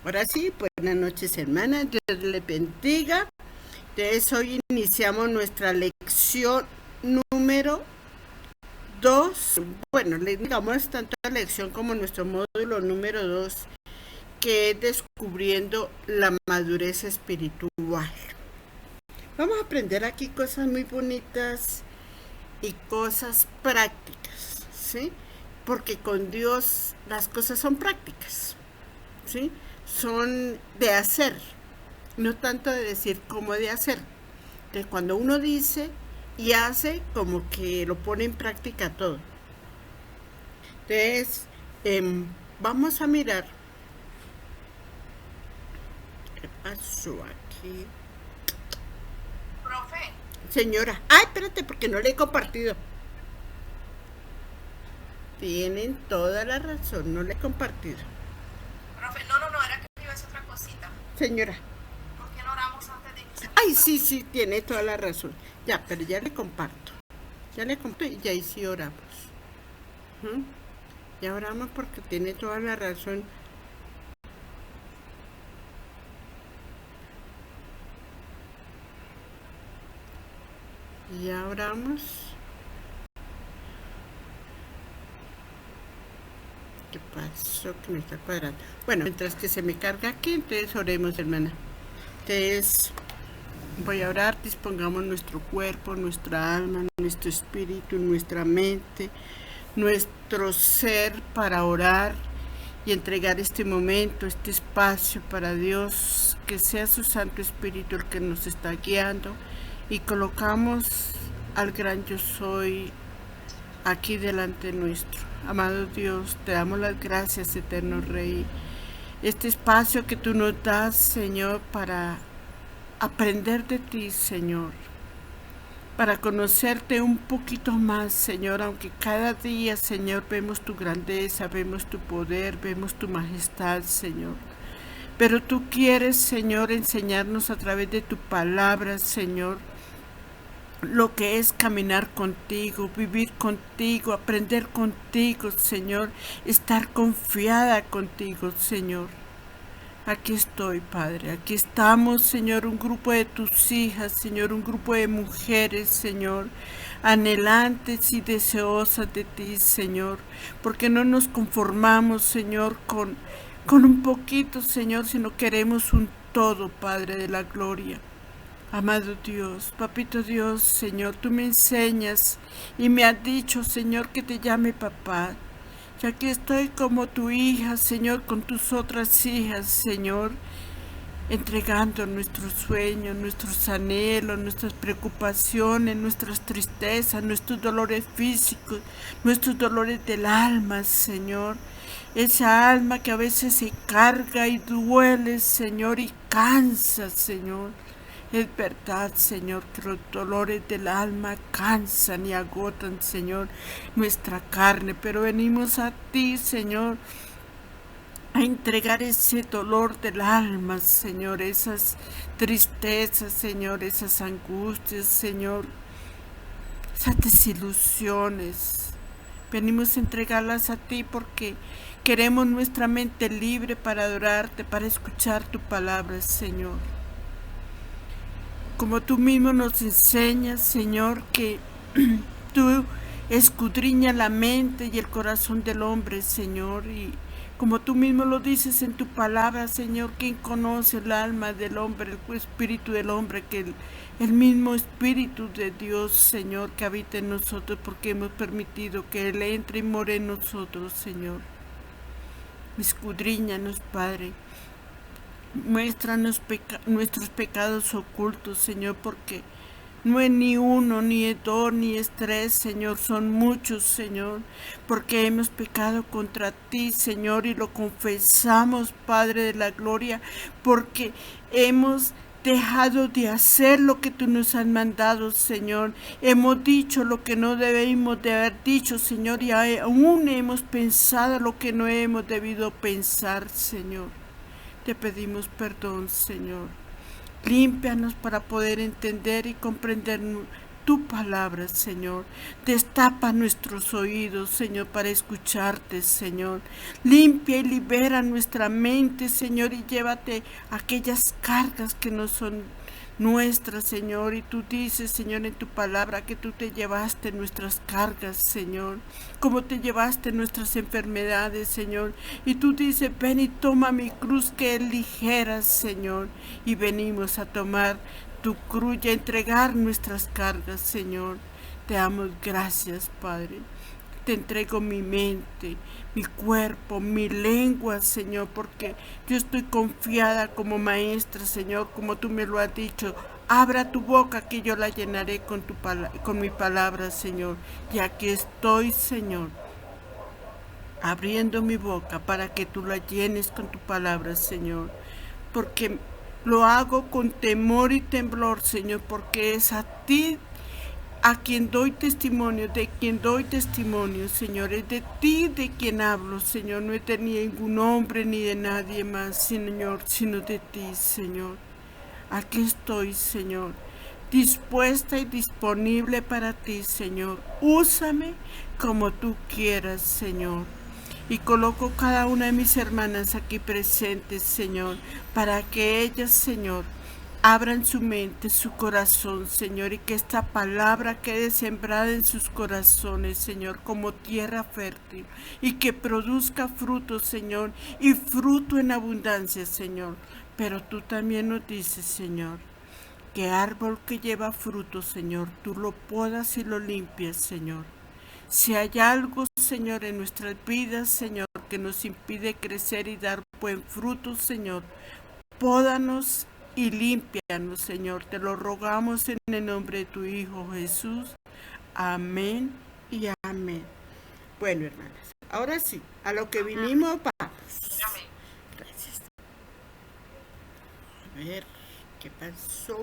Ahora sí, buenas noches, hermanas. Dios les bendiga. Entonces, hoy iniciamos nuestra lección número 2. Bueno, le digamos tanto la lección como nuestro módulo número 2, que es descubriendo la madurez espiritual. Vamos a aprender aquí cosas muy bonitas y cosas prácticas, ¿sí? Porque con Dios las cosas son prácticas, ¿sí? Son de hacer, no tanto de decir como de hacer. Entonces, cuando uno dice y hace, como que lo pone en práctica todo. Entonces, vamos a mirar qué pasó aquí. Profe, Señora, ay, espérate, porque no le he compartido. Tienen toda la razón, no le he compartido. no, era que me iba a hacer otra cosita. Señora, ¿Por qué no oramos antes de iniciar ay, nuestra sí, lección? sí, tiene toda la razón. Ya, pero ya le comparto. Ya le comparto y ya ahí sí oramos. ¿Mm? Ya oramos porque tiene toda la razón. Ya oramos. ¿Qué pasó? Que me está cuadrando. Bueno, mientras que se me carga aquí, entonces oremos, hermana. Entonces, voy a orar, dispongamos nuestro cuerpo, nuestra alma, nuestro espíritu, nuestra mente, nuestro ser para orar y entregar este momento, este espacio para Dios, que sea su Santo Espíritu el que nos está guiando, y colocamos al gran yo soy aquí delante nuestro. Amado Dios, te damos las gracias, eterno Rey. Este espacio que tú nos das, Señor, para aprender de ti, Señor, para conocerte un poquito más, Señor, aunque cada día, Señor, vemos tu grandeza, vemos tu poder, vemos tu majestad, Señor. Pero tú quieres, Señor, enseñarnos a través de tu palabra, Señor, lo que es caminar contigo, vivir contigo, aprender contigo, Señor, estar confiada contigo, Señor. Aquí estoy, Padre, aquí estamos, Señor, un grupo de tus hijas, Señor, un grupo de mujeres, Señor, anhelantes y deseosas de ti, Señor, porque no nos conformamos, Señor, con un poquito, Señor, sino queremos un todo, Padre de la gloria. Amado Dios, Papito Dios, Señor, tú me enseñas y me has dicho, Señor, que te llame papá. Y aquí estoy como tu hija, Señor, con tus otras hijas, Señor, entregando nuestros sueños, nuestros anhelos, nuestras preocupaciones, nuestras tristezas, nuestros dolores físicos, nuestros dolores del alma, Señor. Esa alma que a veces se carga y duele, Señor, y cansa, Señor. Es verdad, Señor, que los dolores del alma cansan y agotan, Señor, nuestra carne, pero venimos a ti, Señor, a entregar ese dolor del alma, Señor, esas tristezas, Señor, esas angustias, Señor, esas desilusiones. Venimos a entregarlas a ti porque queremos nuestra mente libre para adorarte, para escuchar tu palabra, Señor. Como tú mismo nos enseñas, Señor, que tú escudriñas la mente y el corazón del hombre, Señor, y como tú mismo lo dices en tu palabra, Señor, ¿quién conoce el alma del hombre, el espíritu del hombre? Que el mismo espíritu de Dios, Señor, que habita en nosotros, porque hemos permitido que Él entre y more en nosotros, Señor. Escudriñanos, Padre. Muéstranos nuestros pecados ocultos, Señor, porque no es ni uno, ni es dos, ni es tres, Señor, son muchos, Señor, porque hemos pecado contra ti, Señor, y lo confesamos, Padre de la gloria, porque hemos dejado de hacer lo que tú nos has mandado, Señor. Hemos dicho lo que no debemos de haber dicho, Señor, y aún hemos pensado lo que no hemos debido pensar, Señor. Te pedimos perdón, Señor. Límpianos para poder entender y comprender tu palabra, Señor. Destapa nuestros oídos, Señor, para escucharte, Señor. Limpia y libera nuestra mente, Señor, y llévate aquellas cargas que no son nuestras, Señor. Y tú dices, Señor, en tu palabra que tú te llevaste nuestras cargas, Señor, como te llevaste nuestras enfermedades, Señor. Y tú dices, ven y toma mi cruz que es ligera, Señor. Y venimos a tomar tu cruz y a entregar nuestras cargas, Señor. Te damos gracias, Padre. Te entrego mi mente, mi cuerpo, mi lengua, Señor, porque yo estoy confiada como maestra, Señor, como tú me lo has dicho. Abra tu boca que yo la llenaré con mi palabra, Señor. Y aquí estoy, Señor, abriendo mi boca para que tú la llenes con tu palabra, Señor. Porque lo hago con temor y temblor, Señor, porque es a ti a quien doy testimonio, de quien doy testimonio, Señor, es de ti de quien hablo, Señor, no es de ningún hombre ni de nadie más, Señor, sino de ti, Señor. Aquí estoy, Señor, dispuesta y disponible para ti, Señor. Úsame como tú quieras, Señor. Y coloco cada una de mis hermanas aquí presentes, Señor, para que ellas, Señor, abran su mente, su corazón, Señor, y que esta palabra quede sembrada en sus corazones, Señor, como tierra fértil, y que produzca fruto, Señor, y fruto en abundancia, Señor. Pero tú también nos dices, Señor, que árbol que lleva fruto, Señor, tú lo podas y lo limpias, Señor. Si hay algo, Señor, en nuestras vidas, Señor, que nos impide crecer y dar buen fruto, Señor, pódanos y límpianos, Señor. Te lo rogamos en el nombre de tu Hijo Jesús. Amén y amén. Bueno, hermanas, ahora sí, a lo que vinimos, vamos. Amén. Gracias. A ver, ¿qué pasó?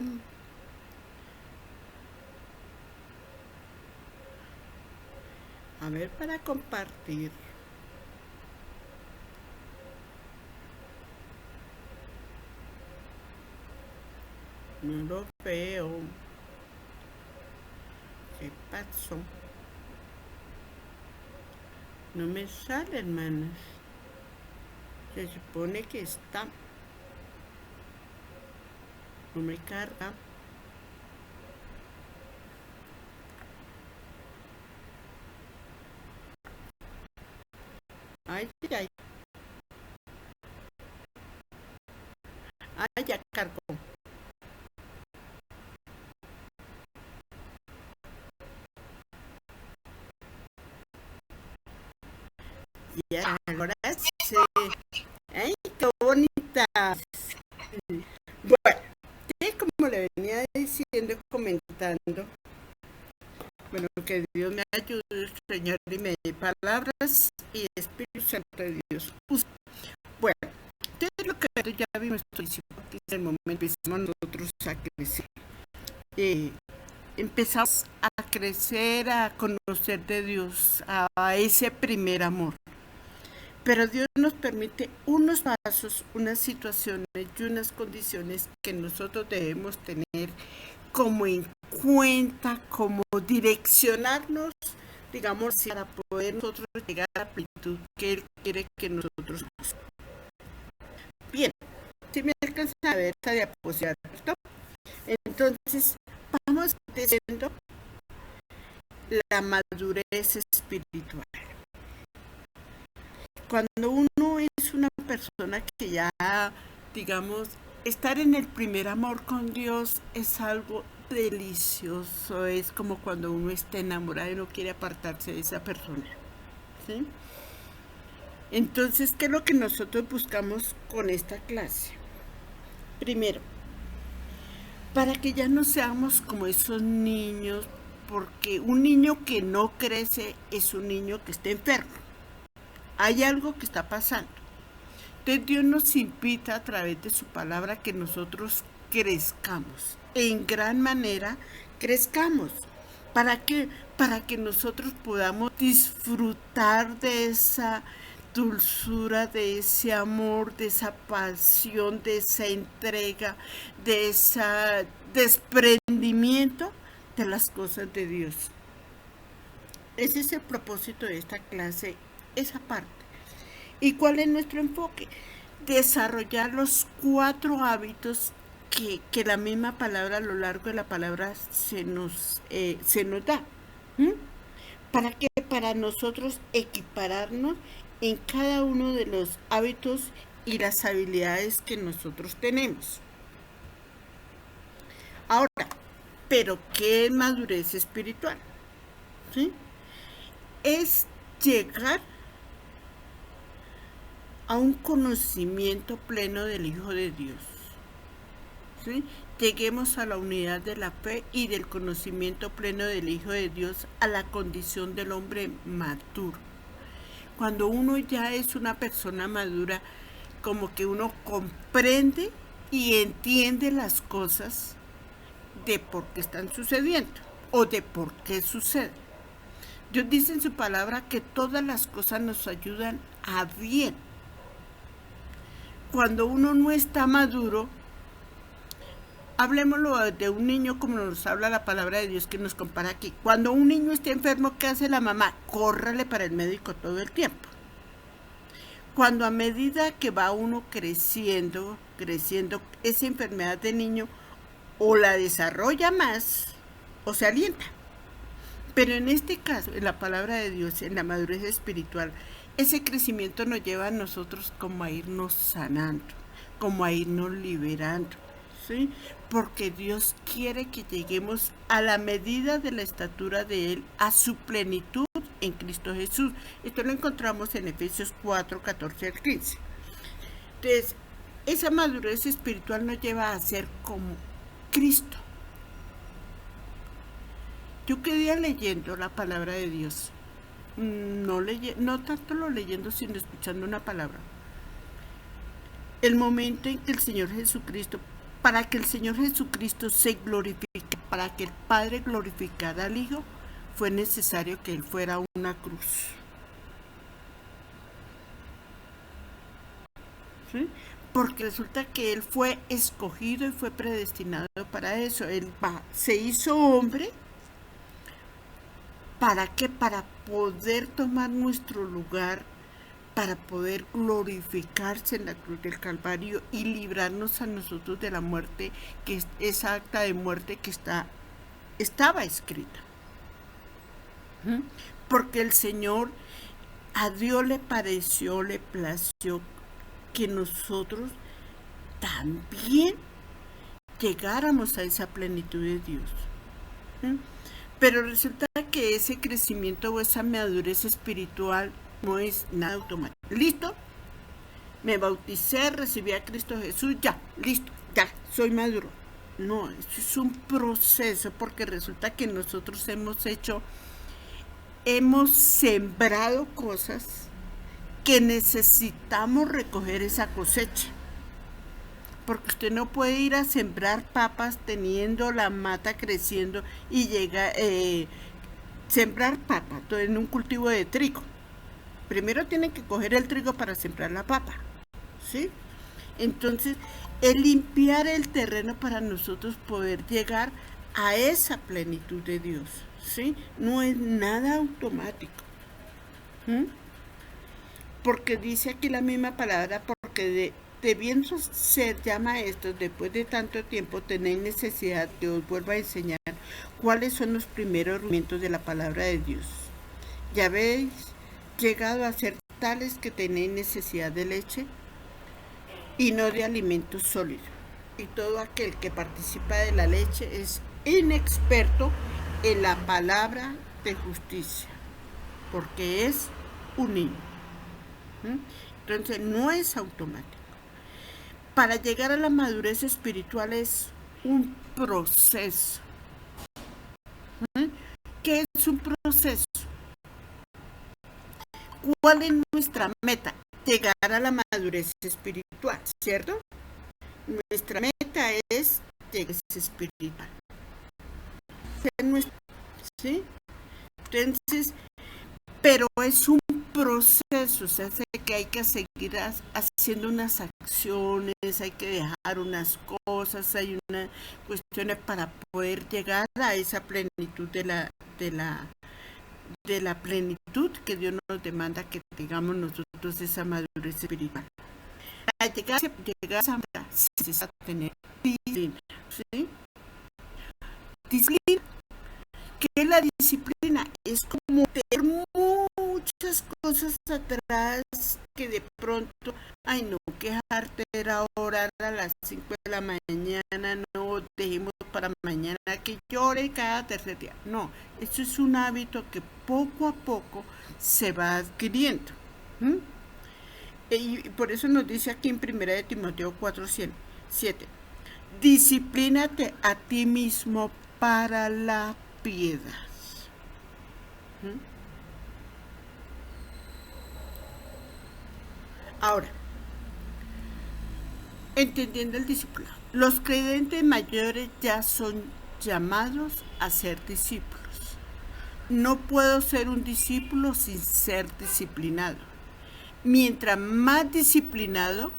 A ver, para compartir. No lo veo. ¿Qué pasó? No me sale, hermanas. Se supone que está. No me carga. Ay, ay. Ay, ya cargó. Ya, ahora sí. Ay, qué bonita. Bueno, sí, como le venía diciendo, comentando, bueno, que Dios me ayude, Señor, y me dé palabras y Espíritu Santo de Dios. Bueno, ustedes lo que ya vimos que en el momento empezamos nosotros a crecer. Empezamos a crecer, a conocer de Dios, a ese primer amor. Pero Dios nos permite unos pasos, unas situaciones y unas condiciones que nosotros debemos tener como en cuenta, como direccionarnos, digamos, para poder nosotros llegar a la plenitud que Él quiere que nosotros hagamos. Bien, si me alcanzan a ver esta diapositiva, ¿cierto? Entonces, vamos diciendo la madurez espiritual. Cuando uno es una persona que ya, digamos, estar en el primer amor con Dios es algo delicioso, es como cuando uno está enamorado y no quiere apartarse de esa persona, ¿sí? Entonces, ¿qué es lo que nosotros buscamos con esta clase? Primero, para que ya no seamos como esos niños, porque un niño que no crece es un niño que está enfermo. Hay algo que está pasando. Entonces Dios nos invita a través de su palabra que nosotros crezcamos. En gran manera crezcamos. ¿Para qué? Para que nosotros podamos disfrutar de esa dulzura, de ese amor, de esa pasión, de esa entrega, de ese desprendimiento de las cosas de Dios. Ese es el propósito de esta clase, esa parte. ¿Y cuál es nuestro enfoque? Desarrollar los 4 hábitos que la misma palabra, a lo largo de la palabra, se nos da. ¿Para qué? Para nosotros equipararnos en cada uno de los hábitos y las habilidades que nosotros tenemos. Ahora, ¿pero qué es madurez espiritual? ¿Sí? Es llegar a un conocimiento pleno del Hijo de Dios. ¿Sí? Lleguemos a la unidad de la fe y del conocimiento pleno del Hijo de Dios, a la condición del hombre maduro. Cuando uno ya es una persona madura, como que uno comprende y entiende las cosas de por qué están sucediendo o de por qué suceden. Dios dice en su palabra que todas las cosas nos ayudan a bien. Cuando uno no está maduro, hablemoslo de un niño como nos habla la palabra de Dios que nos compara aquí. Cuando un niño está enfermo, ¿qué hace la mamá? Córrale para el médico todo el tiempo. Cuando a medida que va uno creciendo, esa enfermedad del niño o la desarrolla más o se alienta. Pero en este caso, en la palabra de Dios, en la madurez espiritual, ese crecimiento nos lleva a nosotros como a irnos sanando, como a irnos liberando, ¿sí? Porque Dios quiere que lleguemos a la medida de la estatura de Él, a su plenitud en Cristo Jesús. Esto lo encontramos en Efesios 4, 14 al 15. Entonces, esa madurez espiritual nos lleva a ser como Cristo. Yo quedé leyendo la palabra de Dios, no tanto lo leyendo, sino escuchando una palabra. El momento en que el Señor Jesucristo, para que el Señor Jesucristo se glorifique, para que el Padre glorificara al Hijo, fue necesario que Él fuera a una cruz. ¿Sí? Porque resulta que Él fue escogido y fue predestinado para eso. Él se hizo hombre. ¿Para qué? Para poder tomar nuestro lugar, para poder glorificarse en la cruz del Calvario y librarnos a nosotros de la muerte, que es esa acta de muerte que estaba escrita. Porque el Señor, a Dios le pareció, le plació que nosotros también llegáramos a esa plenitud de Dios. Pero resulta que ese crecimiento o esa madurez espiritual no es nada automático. ¿Listo? Me bauticé, recibí a Cristo Jesús, ya, listo, ya, soy maduro. No, eso es un proceso, porque resulta que nosotros hemos sembrado cosas que necesitamos recoger esa cosecha. Porque usted no puede ir a sembrar papas teniendo la mata creciendo y sembrar papa en un cultivo de trigo. Primero tiene que coger el trigo para sembrar la papa, ¿sí? Entonces, es limpiar el terreno para nosotros poder llegar a esa plenitud de Dios, ¿sí? No es nada automático. Porque dice aquí la misma palabra, porque debiendo ser ya maestros, después de tanto tiempo tenéis necesidad que os vuelva a enseñar cuáles son los primeros rudimentos de la palabra de Dios. Ya habéis llegado a ser tales que tenéis necesidad de leche y no de alimento sólido. Y todo aquel que participa de la leche es inexperto en la palabra de justicia, porque es un niño. Entonces no es automático. Para llegar a la madurez espiritual es un proceso. ¿Qué es un proceso? ¿Cuál es nuestra meta? Llegar a la madurez espiritual, ¿cierto? Nuestra meta es llegar a la espiritual. ¿Sí? Entonces, pero es un proceso, se hace que hay que seguir haciendo unas acciones, hay que dejar unas cosas, hay unas cuestiones para poder llegar a esa plenitud de la plenitud que Dios nos demanda que tengamos nosotros, esa madurez espiritual. Para llegar a esa meta, se necesita tener disciplina, ¿sí? Disciplina. ¿Qué es la disciplina? Es como tener muchas cosas atrás que de pronto, ay no, que jartera orar a las 5 de la mañana, no, dejemos para mañana que llore cada tercer día. No, eso es un hábito que poco a poco se va adquiriendo. Y por eso nos dice aquí en 1 de Timoteo 4:7, disciplínate a ti mismo para la piedad. Ahora, entendiendo el discipulado, los creyentes mayores ya son llamados a ser discípulos. No puedo ser un discípulo sin ser disciplinado. Mientras más disciplinado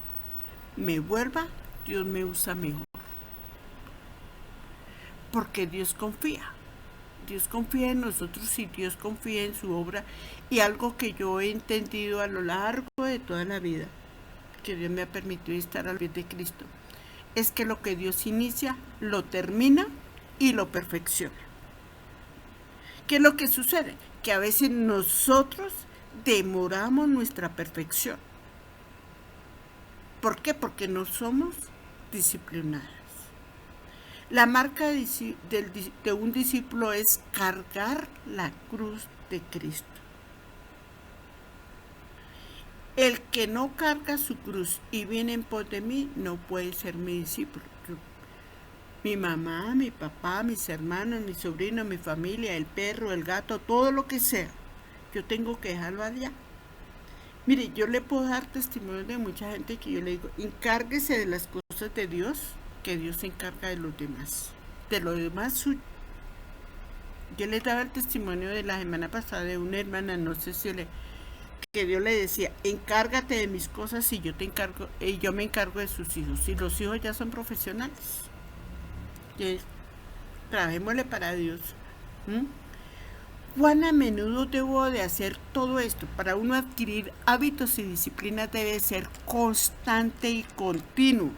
me vuelva, Dios me usa mejor. Porque Dios confía. Dios confía en nosotros y Dios confía en su obra. Y algo que yo he entendido a lo largo de toda la vida, que Dios me ha permitido estar al pie de Cristo, es que lo que Dios inicia, lo termina y lo perfecciona. ¿Qué es lo que sucede? Que a veces nosotros demoramos nuestra perfección. ¿Por qué? Porque no somos disciplinados. La marca de un discípulo es cargar la cruz de Cristo. El que no carga su cruz y viene en pos de mí no puede ser mi discípulo. Mi mamá, mi papá, mis hermanos, mi sobrino, mi familia, el perro, el gato, todo lo que sea, yo tengo que dejarlo allá. Mire, yo le puedo dar testimonio de mucha gente que yo le digo, encárguese de las cosas de Dios, que Dios se encarga de los demás. De lo demás suyo. Yo les daba el testimonio de la semana pasada de una hermana, no sé si que Dios le decía, encárgate de mis cosas y yo me encargo de sus hijos. Y los hijos ya son profesionales. Trabajémosle para Dios. ¿Cuán a menudo debo de hacer todo esto? Para uno adquirir hábitos y disciplinas debe ser constante y continuo.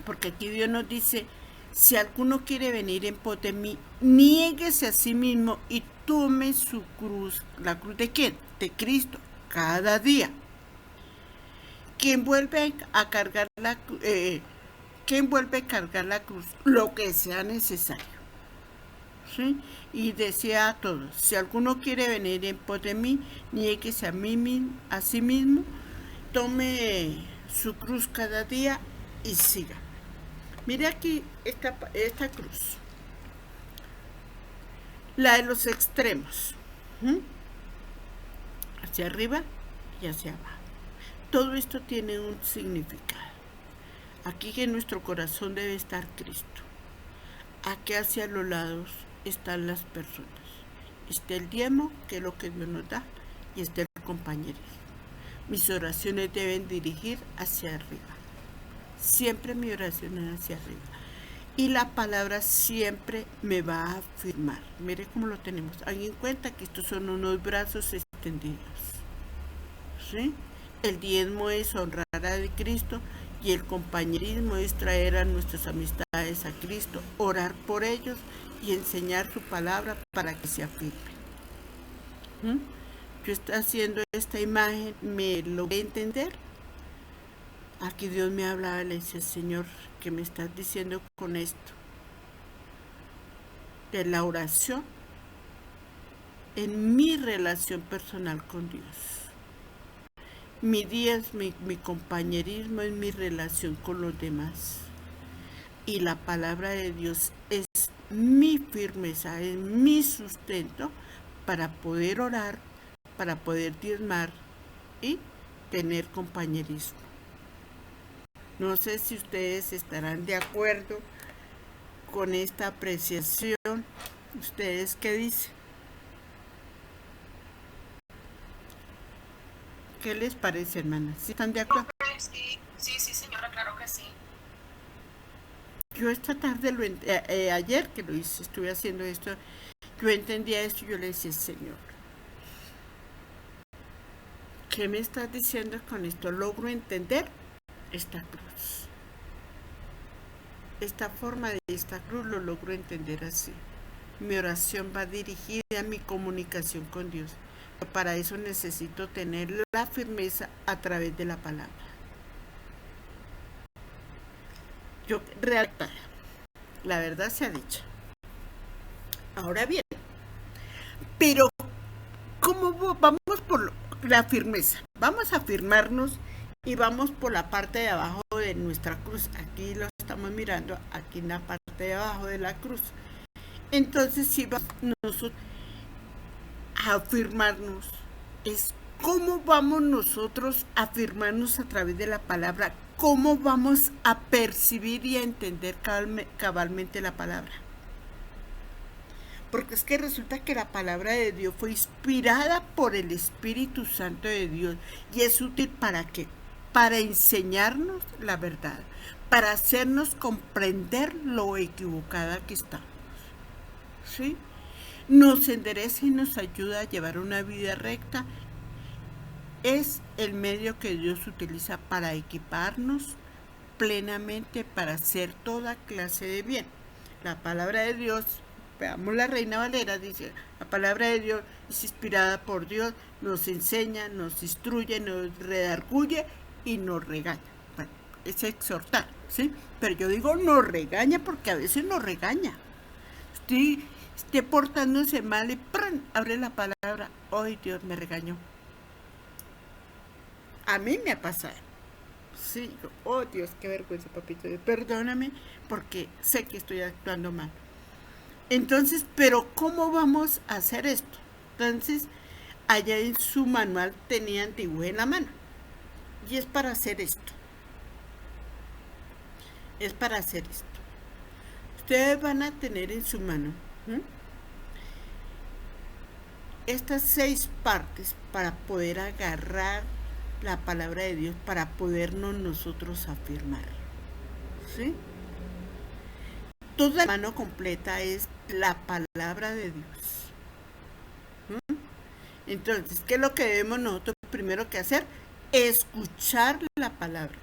Porque aquí Dios nos dice, si alguno quiere venir en pos de mí, niéguese a sí mismo y tome su cruz. ¿La cruz de quién? De Cristo, cada día. ¿Quién vuelve a cargar la cruz? Lo que sea necesario. ¿Sí? Y decía a todos, si alguno quiere venir en pos de mí, niéguese a sí mismo, tome su cruz cada día y siga. Mire aquí esta cruz. La de los extremos. Hacia arriba y hacia abajo. Todo esto tiene un significado. Aquí en nuestro corazón debe estar Cristo. Aquí hacia los lados están las personas. Está el diezmo, que es lo que Dios nos da, y está el compañerismo. Mis oraciones deben dirigir hacia arriba. Siempre mi oración es hacia arriba. Y la palabra siempre me va a afirmar. Mire cómo lo tenemos. Hagan en cuenta que estos son unos brazos extendidos. ¿Sí? El diezmo es honrar a Cristo y el compañerismo es traer a nuestras amistades a Cristo, orar por ellos y enseñar su palabra para que se afirmen. Yo estoy haciendo esta imagen, ¿me lo voy a entender? Aquí Dios me hablaba, le decía, Señor, ¿qué me estás diciendo con esto? De la oración en mi relación personal con Dios. Mi día es mi compañerismo, es mi relación con los demás. Y la palabra de Dios es mi firmeza, es mi sustento para poder orar, para poder diezmar y tener compañerismo. No sé si ustedes estarán de acuerdo con esta apreciación. ¿Ustedes qué dicen? ¿Qué les parece, hermanas? ¿Sí están de acuerdo? Sí, señora, claro que sí. Yo esta tarde, ayer que lo hice, estuve haciendo esto, yo entendía esto y yo le decía, Señor, ¿qué me estás diciendo con esto? Logro entender esta cruz. Esta forma de esta cruz lo logro entender así. Mi oración va dirigida a mi comunicación con Dios. Pero para eso necesito tener la firmeza a través de la palabra. Yo realmente, la verdad se ha dicho. Ahora bien, pero ¿cómo vamos por la firmeza? Vamos a afirmarnos y vamos por la parte de abajo de nuestra cruz. Aquí lo estamos mirando, aquí en la parte de abajo de la cruz. Entonces, si vamos nosotros a afirmarnos, es cómo vamos nosotros a afirmarnos a través de la palabra, cómo vamos a percibir y a entender cabalmente la palabra. Porque es que resulta que la palabra de Dios fue inspirada por el Espíritu Santo de Dios. ¿Y es útil para qué? Para enseñarnos la verdad, para hacernos comprender lo equivocada que estamos. ¿Sí? Nos endereza y nos ayuda a llevar una vida recta. Es el medio que Dios utiliza para equiparnos plenamente para hacer toda clase de bien. La palabra de Dios, veamos la Reina Valera, dice, la palabra de Dios es inspirada por Dios, nos enseña, nos instruye, nos redarguye y nos regaña. Bueno, es exhortar, ¿sí? Pero yo digo nos regaña porque a veces nos regaña. Esté portándose mal y ¡pran! Abre la palabra, ¡ay, Dios me regañó! A mí me ha pasado. Sí, oh Dios, qué vergüenza, papito, perdóname porque sé que estoy actuando mal. Entonces, pero ¿cómo vamos a hacer esto? Entonces, allá en su manual tenían dibujo en la mano. Y es para hacer esto. Es para hacer esto. Ustedes van a tener en su mano estas 6 partes para poder agarrar la palabra de Dios, para podernos nosotros afirmar. ¿Sí? Toda la mano completa es la palabra de Dios. Entonces, ¿qué es lo que debemos nosotros primero que hacer? Escuchar la palabra,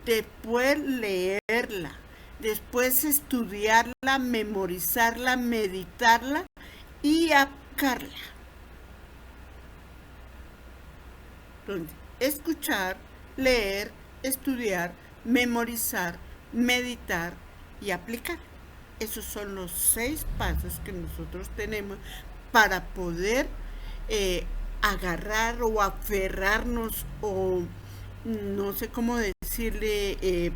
después leerla, después estudiarla, memorizarla, meditarla y aplicarla. Entonces, escuchar, leer, estudiar, memorizar, meditar y aplicar. Esos son los 6 pasos que nosotros tenemos para poder agarrar o aferrarnos o no sé cómo decirle,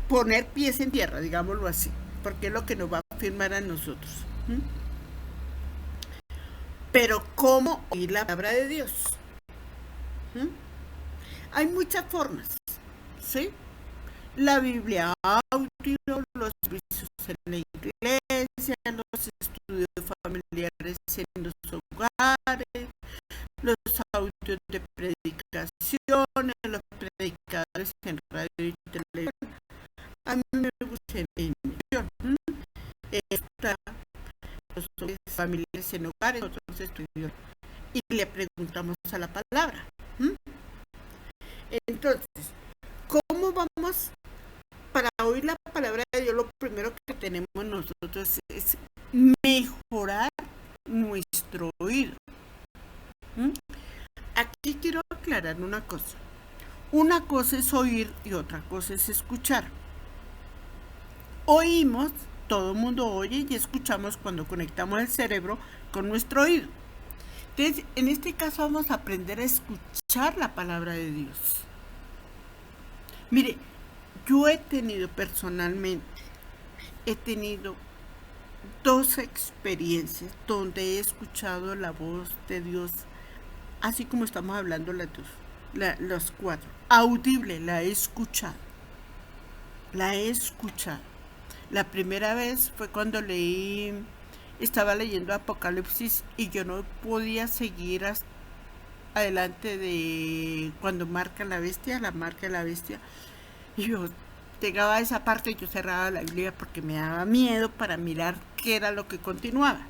poner pies en tierra, digámoslo así, porque es lo que nos va a afirmar a nosotros. Pero ¿cómo oír la palabra de Dios? Hay muchas formas, ¿sí? La Biblia audio, los servicios en la iglesia, los estudios familiares en los hogares, los audios de predicaciones, los predicadores en radio y televisión. A mí me gusta en televisión. Está los familiares en hogares, otros estudios. Y le preguntamos a la palabra. Entonces, ¿cómo vamos para oír la palabra de Dios? Lo primero que tenemos nosotros es mejorar nuestro oído. Aquí quiero aclarar una cosa. Una cosa es oír y otra cosa es escuchar. Oímos, todo el mundo oye y escuchamos cuando conectamos el cerebro con nuestro oído. Entonces, en este caso vamos a aprender a escuchar la palabra de Dios. Mire, yo personalmente, he tenido 2 experiencias donde he escuchado la voz de Dios, así como estamos hablando los 4. Audible, la he escuchado. La primera vez fue cuando estaba leyendo Apocalipsis y yo no podía seguir adelante de cuando marca la bestia, la marca de la bestia. Y yo llegaba a esa parte y yo cerraba la Biblia porque me daba miedo para mirar qué era lo que continuaba.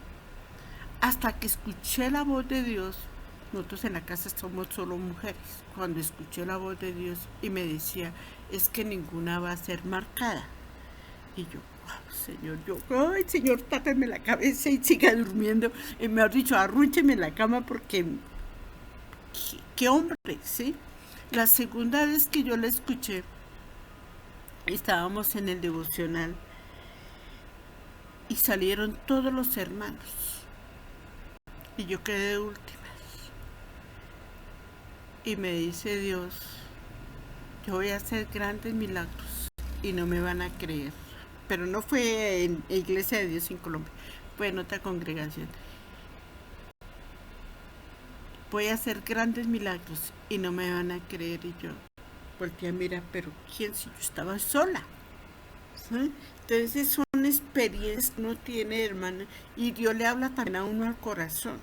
Hasta que escuché la voz de Dios. Nosotros en la casa somos solo mujeres. Cuando escuché la voz de Dios y me decía, es que ninguna va a ser marcada. Y yo, oh, Señor, ay, Señor, tápeme la cabeza y siga durmiendo. Y mejor dicho, arrúcheme en la cama porque, qué hombre, ¿sí? La segunda vez que yo la escuché, estábamos en el devocional y salieron todos los hermanos. Y yo quedé de últimas. Y me dice Dios, yo voy a hacer grandes milagros y no me van a creer. Pero no fue en Iglesia de Dios en Colombia, fue en otra congregación. Voy a hacer grandes milagros y no me van a creer. Y yo volteé a mirar, pero ¿quién si yo estaba sola? ¿Sí? Entonces son experiencias que uno tiene, hermano, y Dios le habla también a uno al corazón.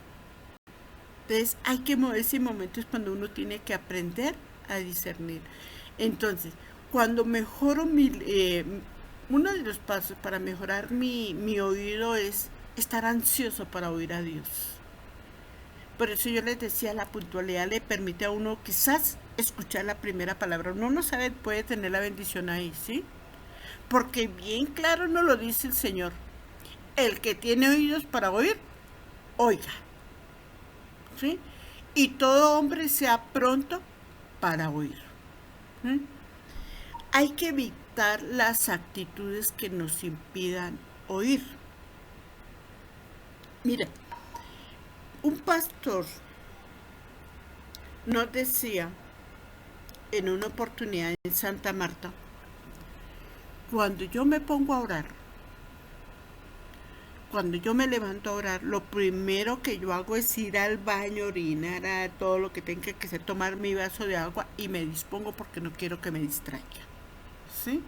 Entonces hay que moverse en momentos cuando uno tiene que aprender a discernir. Entonces, cuando mejoro uno de los pasos para mejorar mi oído es estar ansioso para oír a Dios. Por eso yo les decía, la puntualidad le permite a uno quizás escuchar la primera palabra. Uno no sabe, puede tener la bendición ahí, ¿sí? Porque bien claro nos lo dice el Señor. El que tiene oídos para oír, oiga. ¿Sí? Y todo hombre sea pronto para oír. ¿Sí? Hay que evitar las actitudes que nos impidan oír. Mira, un pastor nos decía en una oportunidad en Santa Marta, cuando yo me pongo a orar, cuando yo me levanto a orar, lo primero que yo hago es ir al baño, orinar, a todo lo que tenga que hacer, tomar mi vaso de agua y me dispongo porque no quiero que me distraiga. ¿Sí?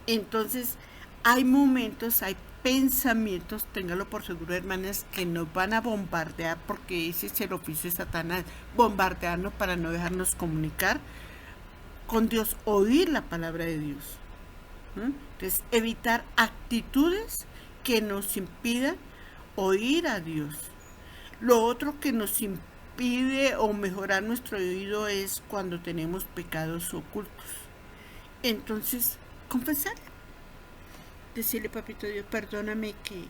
Entonces, hay momentos, hay pensamientos, téngalo por seguro, hermanas, que nos van a bombardear porque ese es el oficio de Satanás, bombardearnos para no dejarnos comunicar con Dios, oír la palabra de Dios. Entonces, evitar actitudes que nos impidan oír a Dios. Lo otro que nos impide o mejorar nuestro oído es cuando tenemos pecados ocultos. Entonces, confesar. Decirle, papito Dios, perdóname que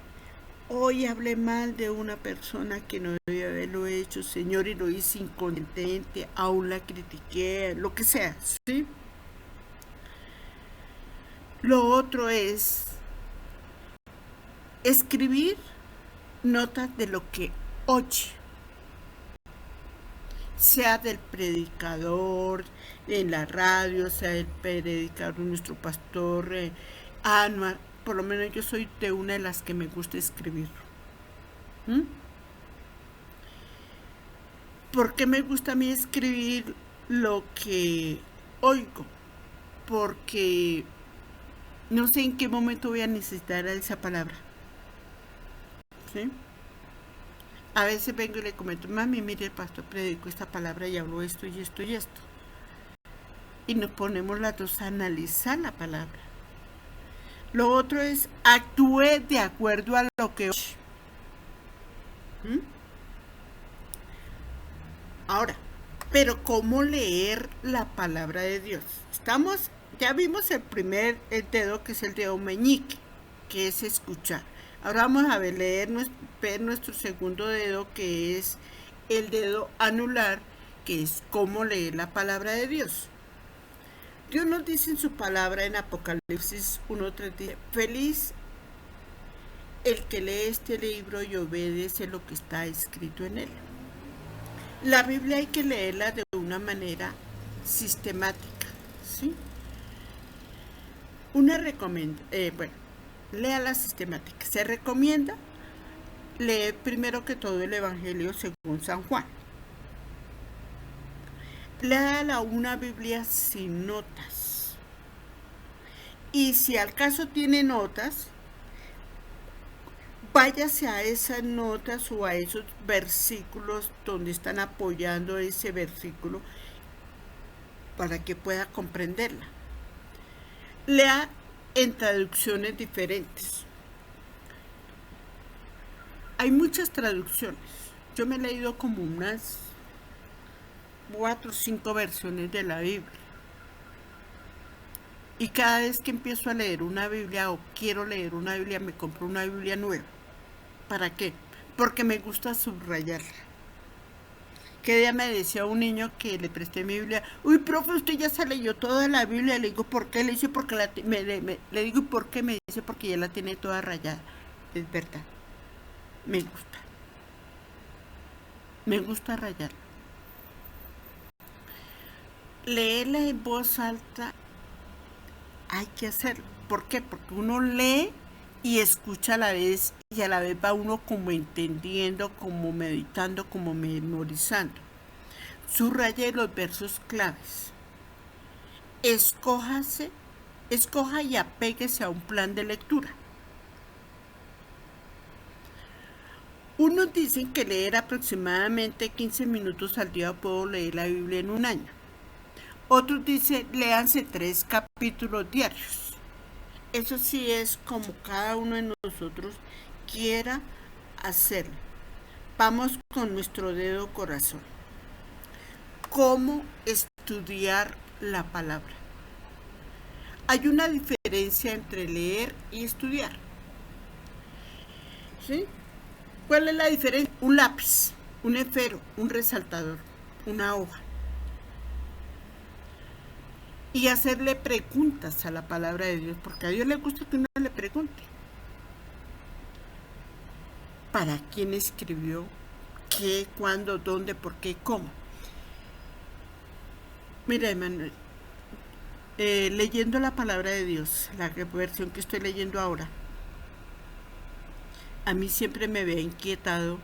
hoy hablé mal de una persona que no debía haberlo hecho, Señor, y lo hice inconscientemente, aún la critiqué, lo que sea, ¿sí? Lo otro es escribir notas de lo que oye, sea del predicador, en la radio, sea del predicador, nuestro pastor anual. Por lo menos yo soy de una de las que me gusta escribir. ¿Por qué me gusta a mí escribir lo que oigo? Porque no sé en qué momento voy a necesitar esa palabra. ¿Sí? A veces vengo y le comento, mami, mire, el pastor predicó esta palabra y habló esto y esto y esto. Y nos ponemos las dos a analizar la palabra. Lo otro es, actúe de acuerdo a lo que oye. Ahora, pero ¿cómo leer la palabra de Dios? Ya vimos el dedo, que es el dedo meñique, que es escuchar. Ahora vamos a ver nuestro segundo dedo, que es el dedo anular, que es cómo leer la palabra de Dios. Dios nos dice en su palabra en Apocalipsis 1:3, dice, feliz el que lee este libro y obedece lo que está escrito en él. La Biblia hay que leerla de una manera sistemática, ¿sí? Lea la sistemática. Se recomienda leer primero que todo el Evangelio según San Juan. Léala una Biblia sin notas. Y si al caso tiene notas, váyase a esas notas o a esos versículos donde están apoyando ese versículo para que pueda comprenderla. Lea en traducciones diferentes. Hay muchas traducciones. Yo me he leído como unas 4 o 5 versiones de la Biblia. Y cada vez que empiezo a leer una Biblia o quiero leer una Biblia, me compro una Biblia nueva. ¿Para qué? Porque me gusta subrayarla. Que día me decía un niño que le presté mi Biblia, uy, profe, usted ya se leyó toda la Biblia. Le digo, ¿por qué? Le dice, porque le digo, ¿por qué? Me dice, porque ya la tiene toda rayada. Es verdad. Me gusta. Me gusta rayarla. Leerla en voz alta hay que hacerlo. ¿Por qué? Porque uno lee y escucha a la vez, y a la vez va uno como entendiendo, como meditando, como memorizando. Subraye los versos claves. Escoja y apéguese a un plan de lectura. Unos dicen que leer aproximadamente 15 minutos al día puedo leer la Biblia en un año. Otros dicen, léanse 3 capítulos diarios. Eso sí es como cada uno de nosotros quiera hacerlo. Vamos con nuestro dedo corazón. ¿Cómo estudiar la palabra? Hay una diferencia entre leer y estudiar. ¿Sí? ¿Cuál es la diferencia? Un lápiz, un esfero, un resaltador, una hoja. Y hacerle preguntas a la palabra de Dios, porque a Dios le gusta que uno le pregunte. ¿Para quién escribió? ¿Qué? ¿Cuándo? ¿Dónde? ¿Por qué? ¿Cómo? Mira, Emanuel, leyendo la palabra de Dios, la versión que estoy leyendo ahora, a mí siempre me había inquietado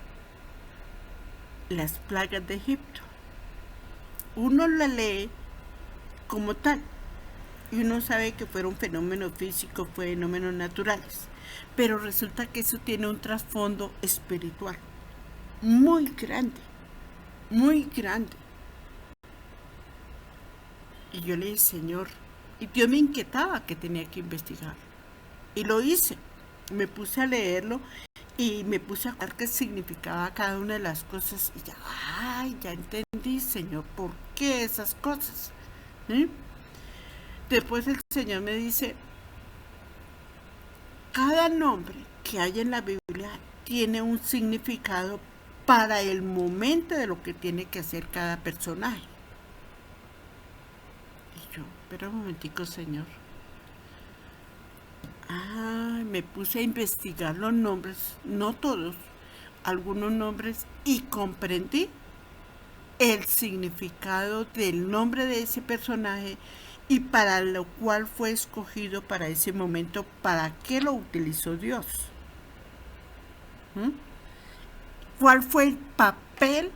las plagas de Egipto. Uno la lee como tal, y uno sabe que fueron fenómenos físicos, fenómenos naturales, pero resulta que eso tiene un trasfondo espiritual muy grande, muy grande. Y yo le dije, Señor, y Dios me inquietaba que tenía que investigar, y lo hice. Me puse a leerlo y me puse a ver qué significaba cada una de las cosas, y ya entendí, Señor, por qué esas cosas. ¿Sí? Después el Señor me dice, cada nombre que hay en la Biblia tiene un significado para el momento de lo que tiene que hacer cada personaje. Y yo, pero un momentico, Señor. Me puse a investigar los nombres, no todos, algunos nombres, y comprendí el significado del nombre de ese personaje y para lo cual fue escogido para ese momento, para qué lo utilizó Dios. ¿Cuál fue el papel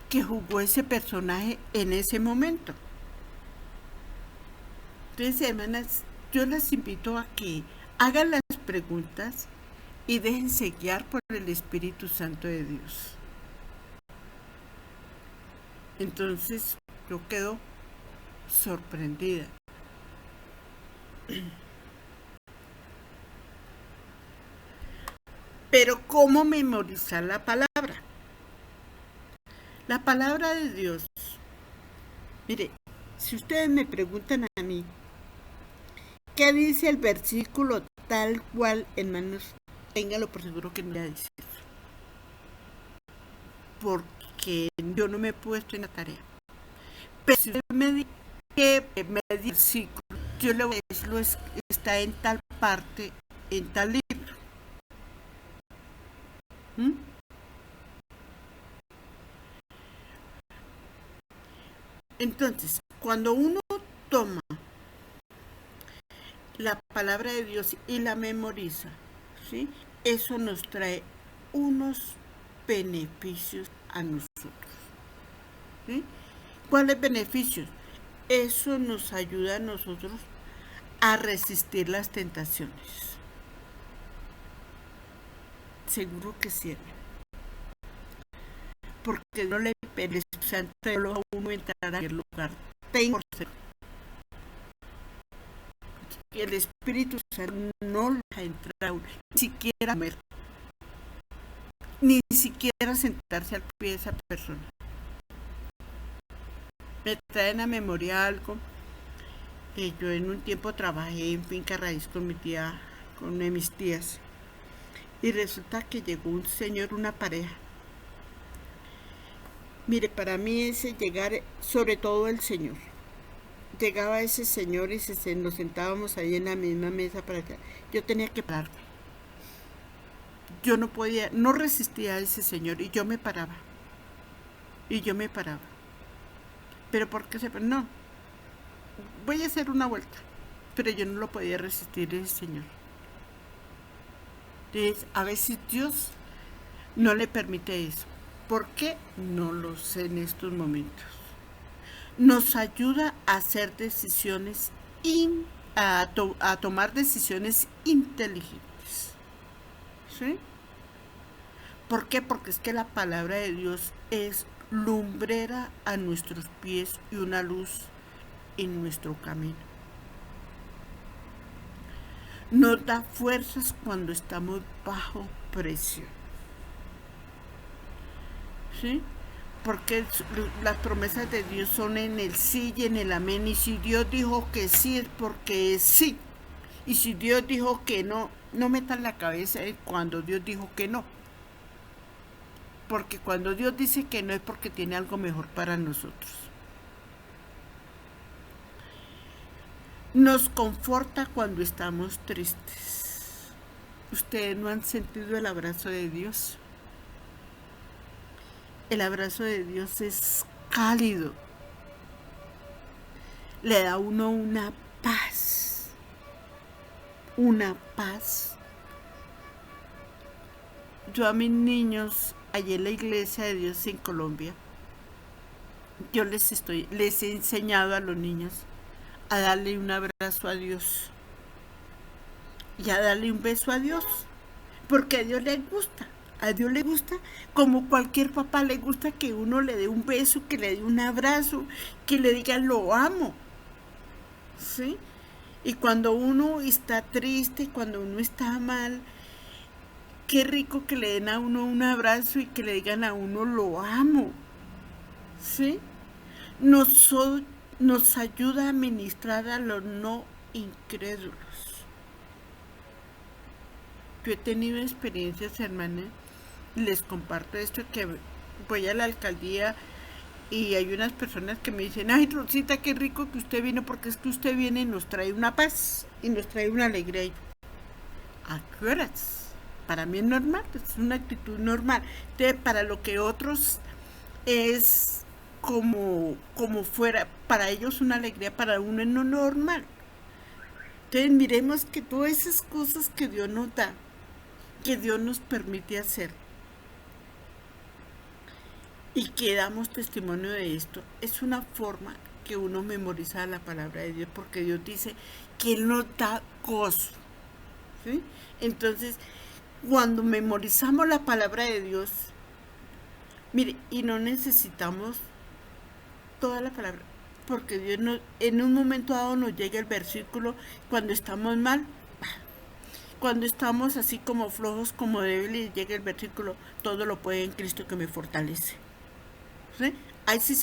que jugó ese personaje en ese momento? Entonces, hermanas, yo les invito a que hagan las preguntas y déjense guiar por el Espíritu Santo de Dios. Entonces, yo quedo sorprendida. Pero ¿cómo memorizar la palabra? La palabra de Dios. Mire, si ustedes me preguntan a mí, ¿qué dice el versículo tal cual, hermanos? Téngalo por seguro que no voy a decir. Porque yo no me he puesto en la tarea. Pero si usted me dice que me dice el versículo, yo le voy a decir, está en tal parte, en tal libro. Entonces, cuando uno toma la palabra de Dios y la memoriza, ¿sí? Eso nos trae unos beneficios a nosotros. ¿Sí? ¿Cuáles beneficios? Eso nos ayuda a nosotros a resistir las tentaciones. seguro que sí, porque no le el Espíritu Santo lo a uno entrar a cualquier lugar. Tengo por ser. El Espíritu Santo no lo deja entrar a uno, ni siquiera comer, ni siquiera sentarse al pie de esa persona. Me traen a memoria algo. Yo en un tiempo trabajé en Finca Raíz con mi tía, con una de mis tías, y resulta que llegó un señor, una pareja. Mire, para mí ese llegar, sobre todo el señor, llegaba ese señor y nos sentábamos ahí en la misma mesa para que yo tenía que pararme. Yo no podía, no resistía a ese señor y yo me paraba. Pero ¿por qué no? Voy a hacer una vuelta, pero yo no lo podía resistir ese señor. Entonces, a veces Dios no le permite eso. ¿Por qué? No lo sé en estos momentos. Nos ayuda a hacer decisiones, a tomar decisiones inteligentes. ¿Sí? ¿Por qué? Porque es que la palabra de Dios es lumbrera a nuestros pies y una luz en nuestro camino. Nos da fuerzas cuando estamos bajo presión. ¿Sí? Porque las promesas de Dios son en el sí y en el amén. Y si Dios dijo que sí, es porque es sí. Y si Dios dijo que no, no metan la cabeza cuando Dios dijo que no. Porque cuando Dios dice que no es porque tiene algo mejor para nosotros. Nos conforta cuando estamos tristes. ¿Ustedes no han sentido el abrazo de Dios? El abrazo de Dios es cálido. Le da a uno una paz. Una paz. Yo a mis niños, allí en la iglesia de Dios en Colombia, yo les he enseñado a los niños a darle un abrazo a Dios y a darle un beso a Dios, porque a Dios le gusta. A Dios le gusta, como cualquier papá le gusta que uno le dé un beso, que le dé un abrazo, que le diga lo amo. ¿Sí? Y cuando uno está triste, cuando uno está mal, qué rico que le den a uno un abrazo y que le digan a uno lo amo. ¿Sí? Nos ayuda a ministrar a los no incrédulos. Yo he tenido experiencias, hermanas. Les comparto esto, que voy a la alcaldía y hay unas personas que me dicen: ay, Rosita, qué rico que usted vino, porque es que usted viene y nos trae una paz y nos trae una alegría. ¿A qué horas? Para mí es normal, es una actitud normal. Entonces, para lo que otros es como fuera, para ellos una alegría, para uno es no normal. Entonces miremos que todas esas cosas que Dios nos da, que Dios nos permite hacer, y que damos testimonio de esto, es una forma que uno memoriza la palabra de Dios, porque Dios dice que Él nos da gozo. ¿Sí? Entonces, cuando memorizamos la palabra de Dios, mire, y no necesitamos toda la palabra, porque Dios en un momento dado nos llega el versículo cuando estamos mal, cuando estamos así como flojos, como débiles, llega el versículo: todo lo puede en Cristo que me fortalece. ¿Sí? Ahí sí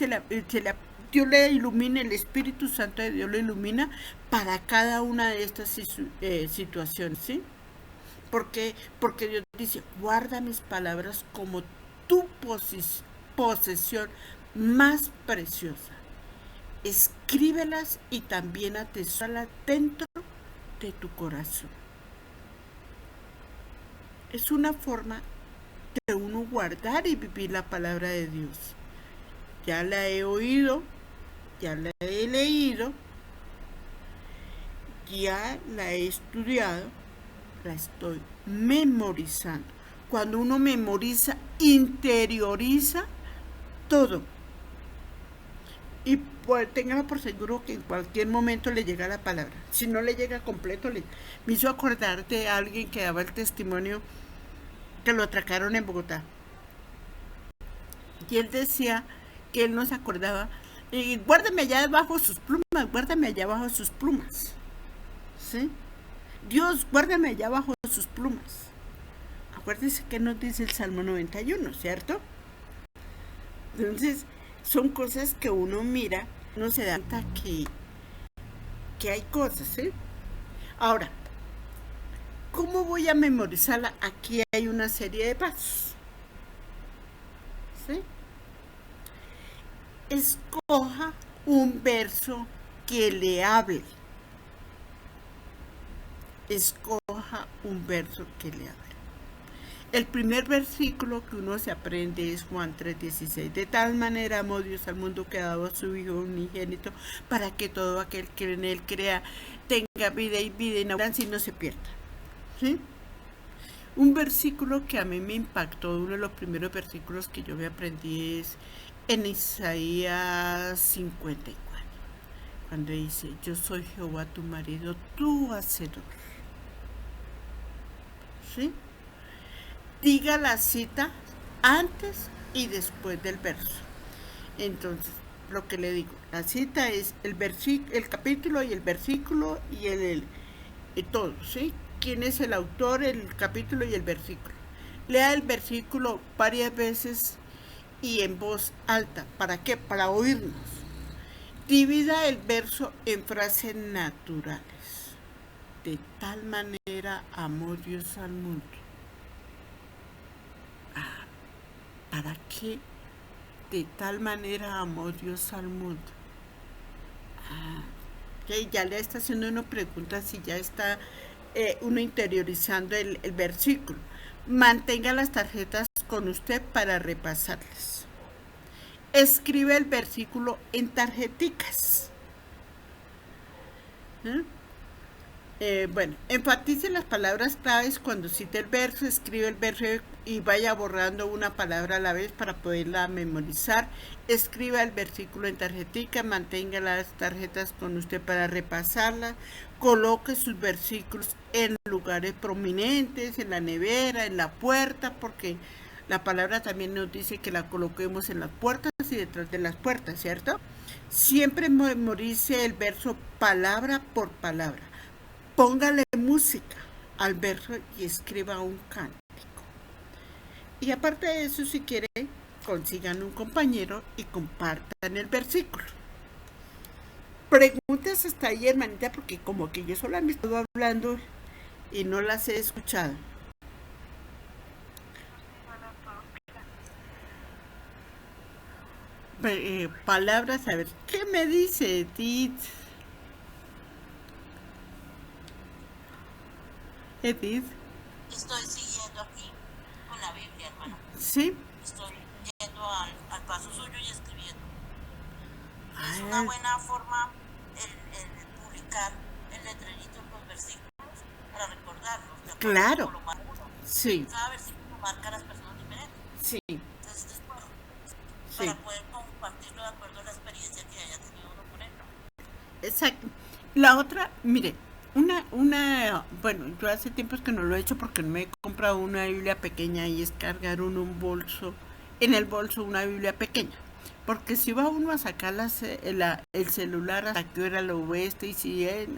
Dios le ilumina, el Espíritu Santo de Dios lo ilumina para cada una de estas situaciones, ¿sí? Porque Dios dice: guarda mis palabras como tu posesión más preciosa. Escríbelas y también atesóralas dentro de tu corazón. Es una forma de uno guardar y vivir la palabra de Dios. Ya la he oído, ya la he leído, ya la he estudiado, la estoy memorizando. Cuando uno memoriza, interioriza todo. Y téngalo por seguro que en cualquier momento le llega la palabra. Si no le llega completo, me hizo acordar de alguien que daba el testimonio que lo atracaron en Bogotá. Y él decía que él no se acordaba. Y guárdame allá abajo sus plumas, guárdame allá abajo sus plumas. ¿Sí? Dios, guárdame allá abajo sus plumas. Acuérdense que nos dice el Salmo 91, ¿cierto? Entonces, son cosas que uno mira, uno se da cuenta que hay cosas, ¿sí? Ahora, ¿cómo voy a memorizarla? Aquí hay una serie de pasos. ¿Sí? Escoja un verso que le hable. Escoja un verso que le hable. El primer versículo que uno se aprende es Juan 3:16. De tal manera amó Dios al mundo que ha dado a su Hijo unigénito para que todo aquel que en él crea tenga vida y vida en abundancia y no se pierda. ¿Sí? Un versículo que a mí me impactó, uno de los primeros versículos que yo me aprendí es en Isaías 54, cuando dice, yo soy Jehová tu marido, tu hacedor. ¿Sí? Diga la cita antes y después del verso. Entonces, lo que le digo, la cita es el capítulo y el versículo y todo, ¿sí? ¿Quién es el autor, el capítulo y el versículo? Lea el versículo varias veces y en voz alta. ¿Para qué? Para oírnos. Divida el verso en frases naturales. De tal manera amó Dios al mundo. ¿Para qué? De tal manera amó Dios al mundo. Okay, ya le está haciendo una pregunta si ya está uno interiorizando el versículo. Mantenga las tarjetas con usted para repasarlas. Escribe el versículo en tarjeticas. Bueno, enfatice las palabras claves cuando cite el verso, escribe el verso y vaya borrando una palabra a la vez para poderla memorizar. Escriba el versículo en tarjetica, mantenga las tarjetas con usted para repasarlas, coloque sus versículos en lugares prominentes, en la nevera, en la puerta, porque la palabra también nos dice que la coloquemos en las puertas y detrás de las puertas, ¿cierto? Siempre memorice el verso palabra por palabra. Póngale música al verso y escriba un cántico. Y aparte de eso, si quiere, consigan un compañero y compartan el versículo. Preguntas hasta ahí, hermanita, porque como que yo sola me estoy hablando y no las he escuchado. Palabras, a ver, ¿qué me dice Edith? Edith. Estoy siguiendo aquí con la Biblia, hermano. Sí. Estoy yendo al paso suyo y escribiendo. Es una buena forma el publicar el letrerito en los versículos para recordarlos. Claro. Sí. Cada versículo marca a las personas diferentes. Sí. Entonces después, para poder compartirlo de acuerdo a la experiencia que haya tenido uno con él. Exacto. La otra, mire, bueno, yo hace tiempos que no lo he hecho porque no me he comprado una Biblia pequeña y es cargar uno en el bolso una Biblia pequeña. Porque si va uno a sacar el celular hasta que hora lo ve y si es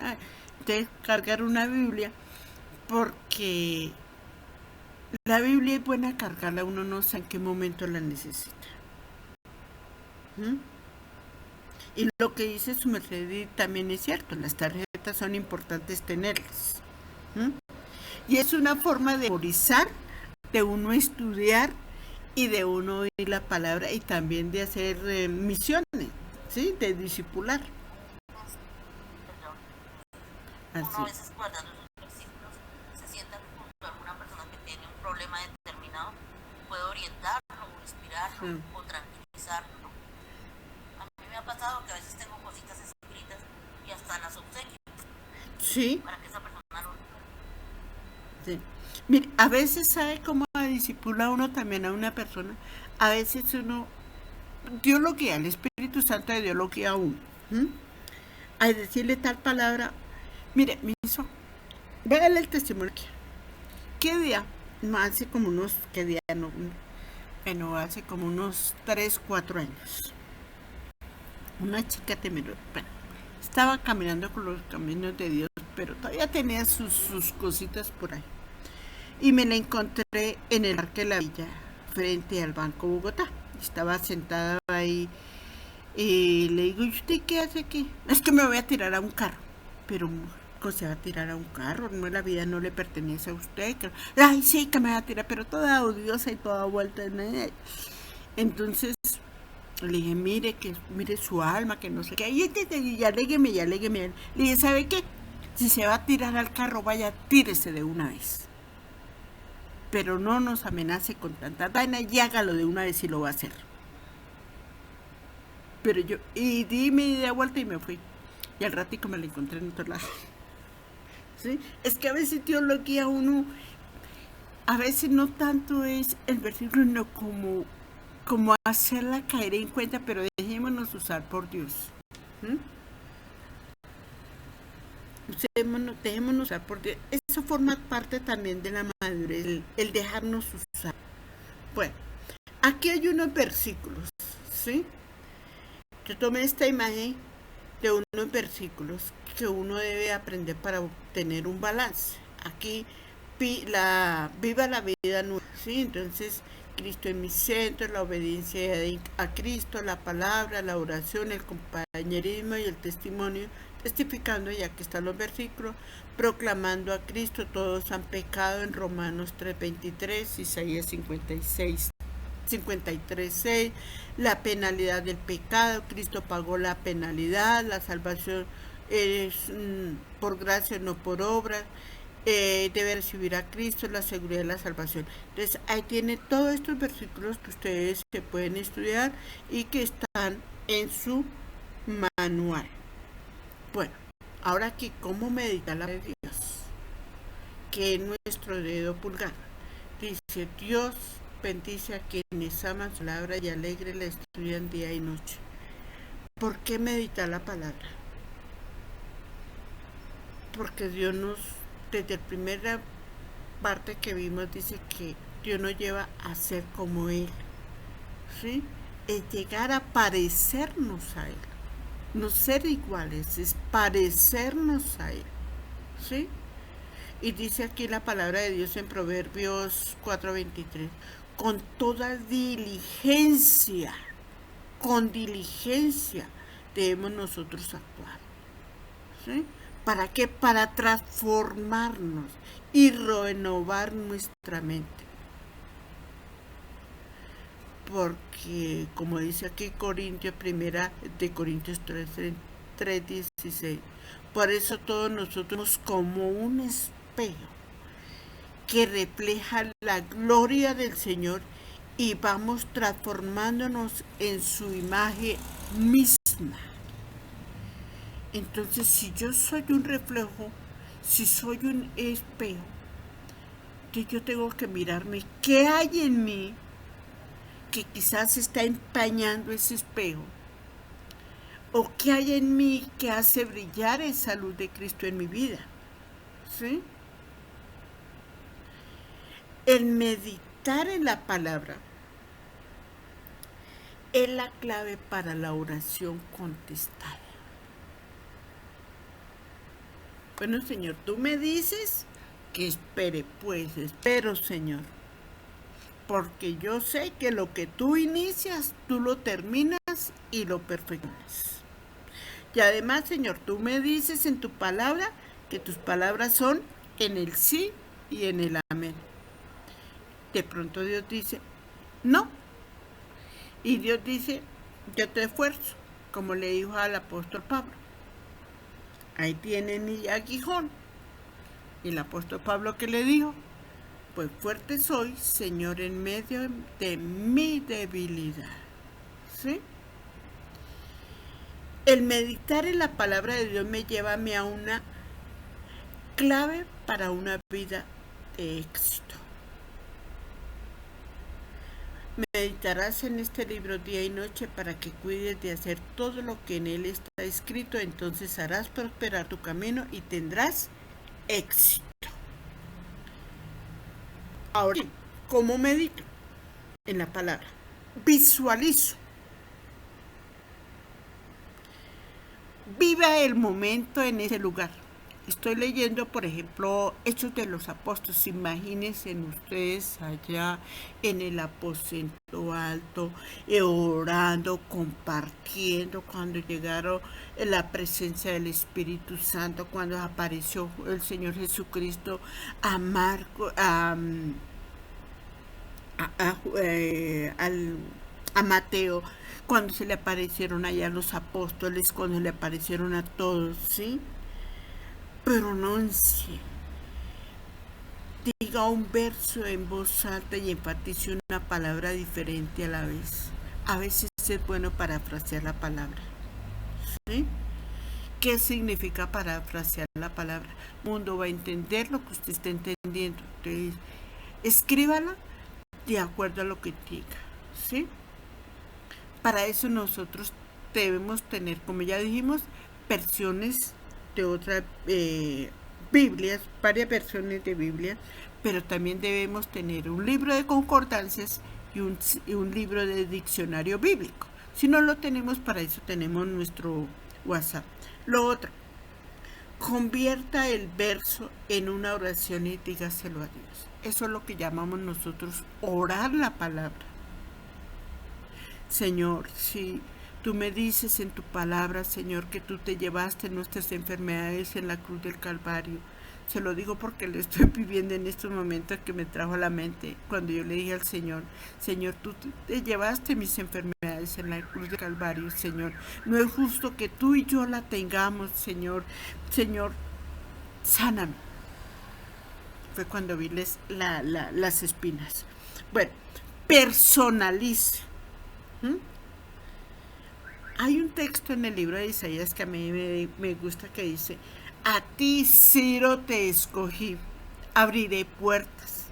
cargar una Biblia, porque la Biblia es buena cargarla, uno no sabe en qué momento la necesita. Y lo que dice su merced también es cierto, las tarjetas son importantes tenerlas. Y es una forma de memorizar, de uno estudiar y de uno oír la palabra y también de hacer misiones, ¿sí? De discipular. Uno a veces guardando esos versículos se sienta junto a alguna persona que tiene un problema determinado, puede orientarlo, o inspirarlo, o tranquilizarlo. A mí me ha pasado que a veces tengo cositas escritas y hasta las obsequio. Sí. Para que esa persona lo recuerde. Sí. Mire, a veces sabe cómo discipula uno también a una persona. A veces Dios lo guía, el Espíritu Santo de Dios lo guía a uno. A decirle tal palabra. Mire, mi hijo, véale el testimonio. ¿Qué día? no, hace como unos, ¿qué día? No, bueno, hace como unos 3, 4 años. Una chica temerosa, bueno, estaba caminando con los caminos de Dios, pero todavía tenía sus cositas por ahí. Y me la encontré en el Parque La Villa, frente al Banco Bogotá. Estaba sentada ahí y le digo, ¿y usted qué hace aquí? Es que me voy a tirar a un carro. Pero, ¿cómo se va a tirar a un carro? No, la vida no le pertenece a usted. Ay, sí, que me va a tirar, pero toda odiosa y toda vuelta. Entonces le dije, mire su alma, que no sé qué. Y alégueme. Le dije, ¿sabe qué? Si se va a tirar al carro, vaya, tírese de una vez. Pero no nos amenace con tanta vaina y hágalo de una vez si lo va a hacer. Pero yo, y di media vuelta y me fui. Y al ratico me la encontré en otro lado. ¿Sí? Es que a veces Dios lo guía a uno, a veces no tanto es el versículo, no como hacerla caer en cuenta, pero dejémonos usar por Dios. Dejémonos usar por Dios. Eso forma parte también de la madurez, el dejarnos usar. Bueno, aquí hay unos versículos, ¿sí? Yo tomé esta imagen de unos versículos que uno debe aprender para obtener un balance. Aquí, viva la vida nueva, ¿sí? Entonces, Cristo en mi centro, la obediencia a Cristo, la palabra, la oración, el compañerismo y el testimonio, testificando, ya que están los versículos, proclamando a Cristo, todos han pecado en Romanos 3:23, Isaías 53:6, la penalidad del pecado, Cristo pagó la penalidad, la salvación es por gracia, no por obras, debe recibir a Cristo, la seguridad de la salvación. Entonces ahí tiene todos estos versículos que ustedes se pueden estudiar y que están en su manual. Bueno, ahora aquí, ¿cómo meditar la palabra de Dios? Que es nuestro dedo pulgar. Dice, Dios bendice a quienes aman su palabra y alegre la estudian día y noche. ¿Por qué meditar la palabra? Porque Dios desde la primera parte que vimos, dice que Dios nos lleva a ser como Él, ¿sí? Es llegar a parecernos a Él. No ser iguales, es parecernos a Él, ¿sí? Y dice aquí la palabra de Dios en Proverbios 4:23, con toda diligencia, con diligencia debemos nosotros actuar, ¿sí? ¿Para qué? Para transformarnos y renovar nuestra mente. Porque, como dice aquí Corintios, primera de Corintios 3:16, por eso todos nosotros como un espejo que refleja la gloria del Señor y vamos transformándonos en su imagen misma. Entonces, si yo soy un reflejo, si soy un espejo, yo tengo que mirarme qué hay en mí que quizás está empañando ese espejo, o qué hay en mí que hace brillar esa luz de Cristo en mi vida, ¿sí? El meditar en la palabra es la clave para la oración contestada. Bueno, Señor, tú me dices que espere, pues espero, Señor, porque yo sé que lo que tú inicias, tú lo terminas y lo perfeccionas. Y además, Señor, tú me dices en tu palabra que tus palabras son en el sí y en el amén. De pronto Dios dice, no. Y Dios dice, yo te esfuerzo, como le dijo al apóstol Pablo. Ahí tiene mi aguijón. Y el apóstol Pablo, ¿qué le dijo? Pues fuerte soy, Señor, en medio de mi debilidad. ¿Sí? El meditar en la palabra de Dios me lleva a mí a una clave para una vida de éxito. Meditarás en este libro día y noche para que cuides de hacer todo lo que en él está escrito, entonces harás prosperar tu camino y tendrás éxito. Ahora, ¿cómo medito? En la palabra. Visualizo. Viva el momento en ese lugar. Estoy leyendo, por ejemplo, Hechos de los Apóstoles. Imagínense ustedes allá en el aposento alto, orando, compartiendo, cuando llegaron en la presencia del Espíritu Santo, cuando apareció el Señor Jesucristo a Marco, a Mateo, cuando se le aparecieron allá los apóstoles, cuando le aparecieron a todos, ¿sí? Pronuncie, diga un verso en voz alta y enfatice una palabra diferente a la vez. A veces es bueno parafrasear la palabra, ¿sí? ¿Qué significa parafrasear la palabra? El mundo va a entender lo que usted está entendiendo. Entonces, escríbala de acuerdo a lo que diga, ¿sí? Para eso nosotros debemos tener, como ya dijimos, versiones de otras Biblias, varias versiones de Biblia, pero también debemos tener un libro de concordancias y un libro de diccionario bíblico. Si no lo tenemos, para eso tenemos nuestro WhatsApp. Lo otro, convierta el verso en una oración y dígaselo a Dios. Eso es lo que llamamos nosotros orar la palabra. Señor, si tú me dices en tu palabra, Señor, que tú te llevaste nuestras enfermedades en la cruz del Calvario. Se lo digo porque lo estoy viviendo en estos momentos que me trajo a la mente cuando yo le dije al Señor, Señor, tú te llevaste mis enfermedades en la cruz del Calvario, Señor. No es justo que tú y yo la tengamos, Señor. Señor, sáname. Fue cuando vi las espinas. Bueno, personalice. Hay un texto en el libro de Isaías que a mí me gusta, que dice: a ti, Ciro, te escogí, abriré puertas.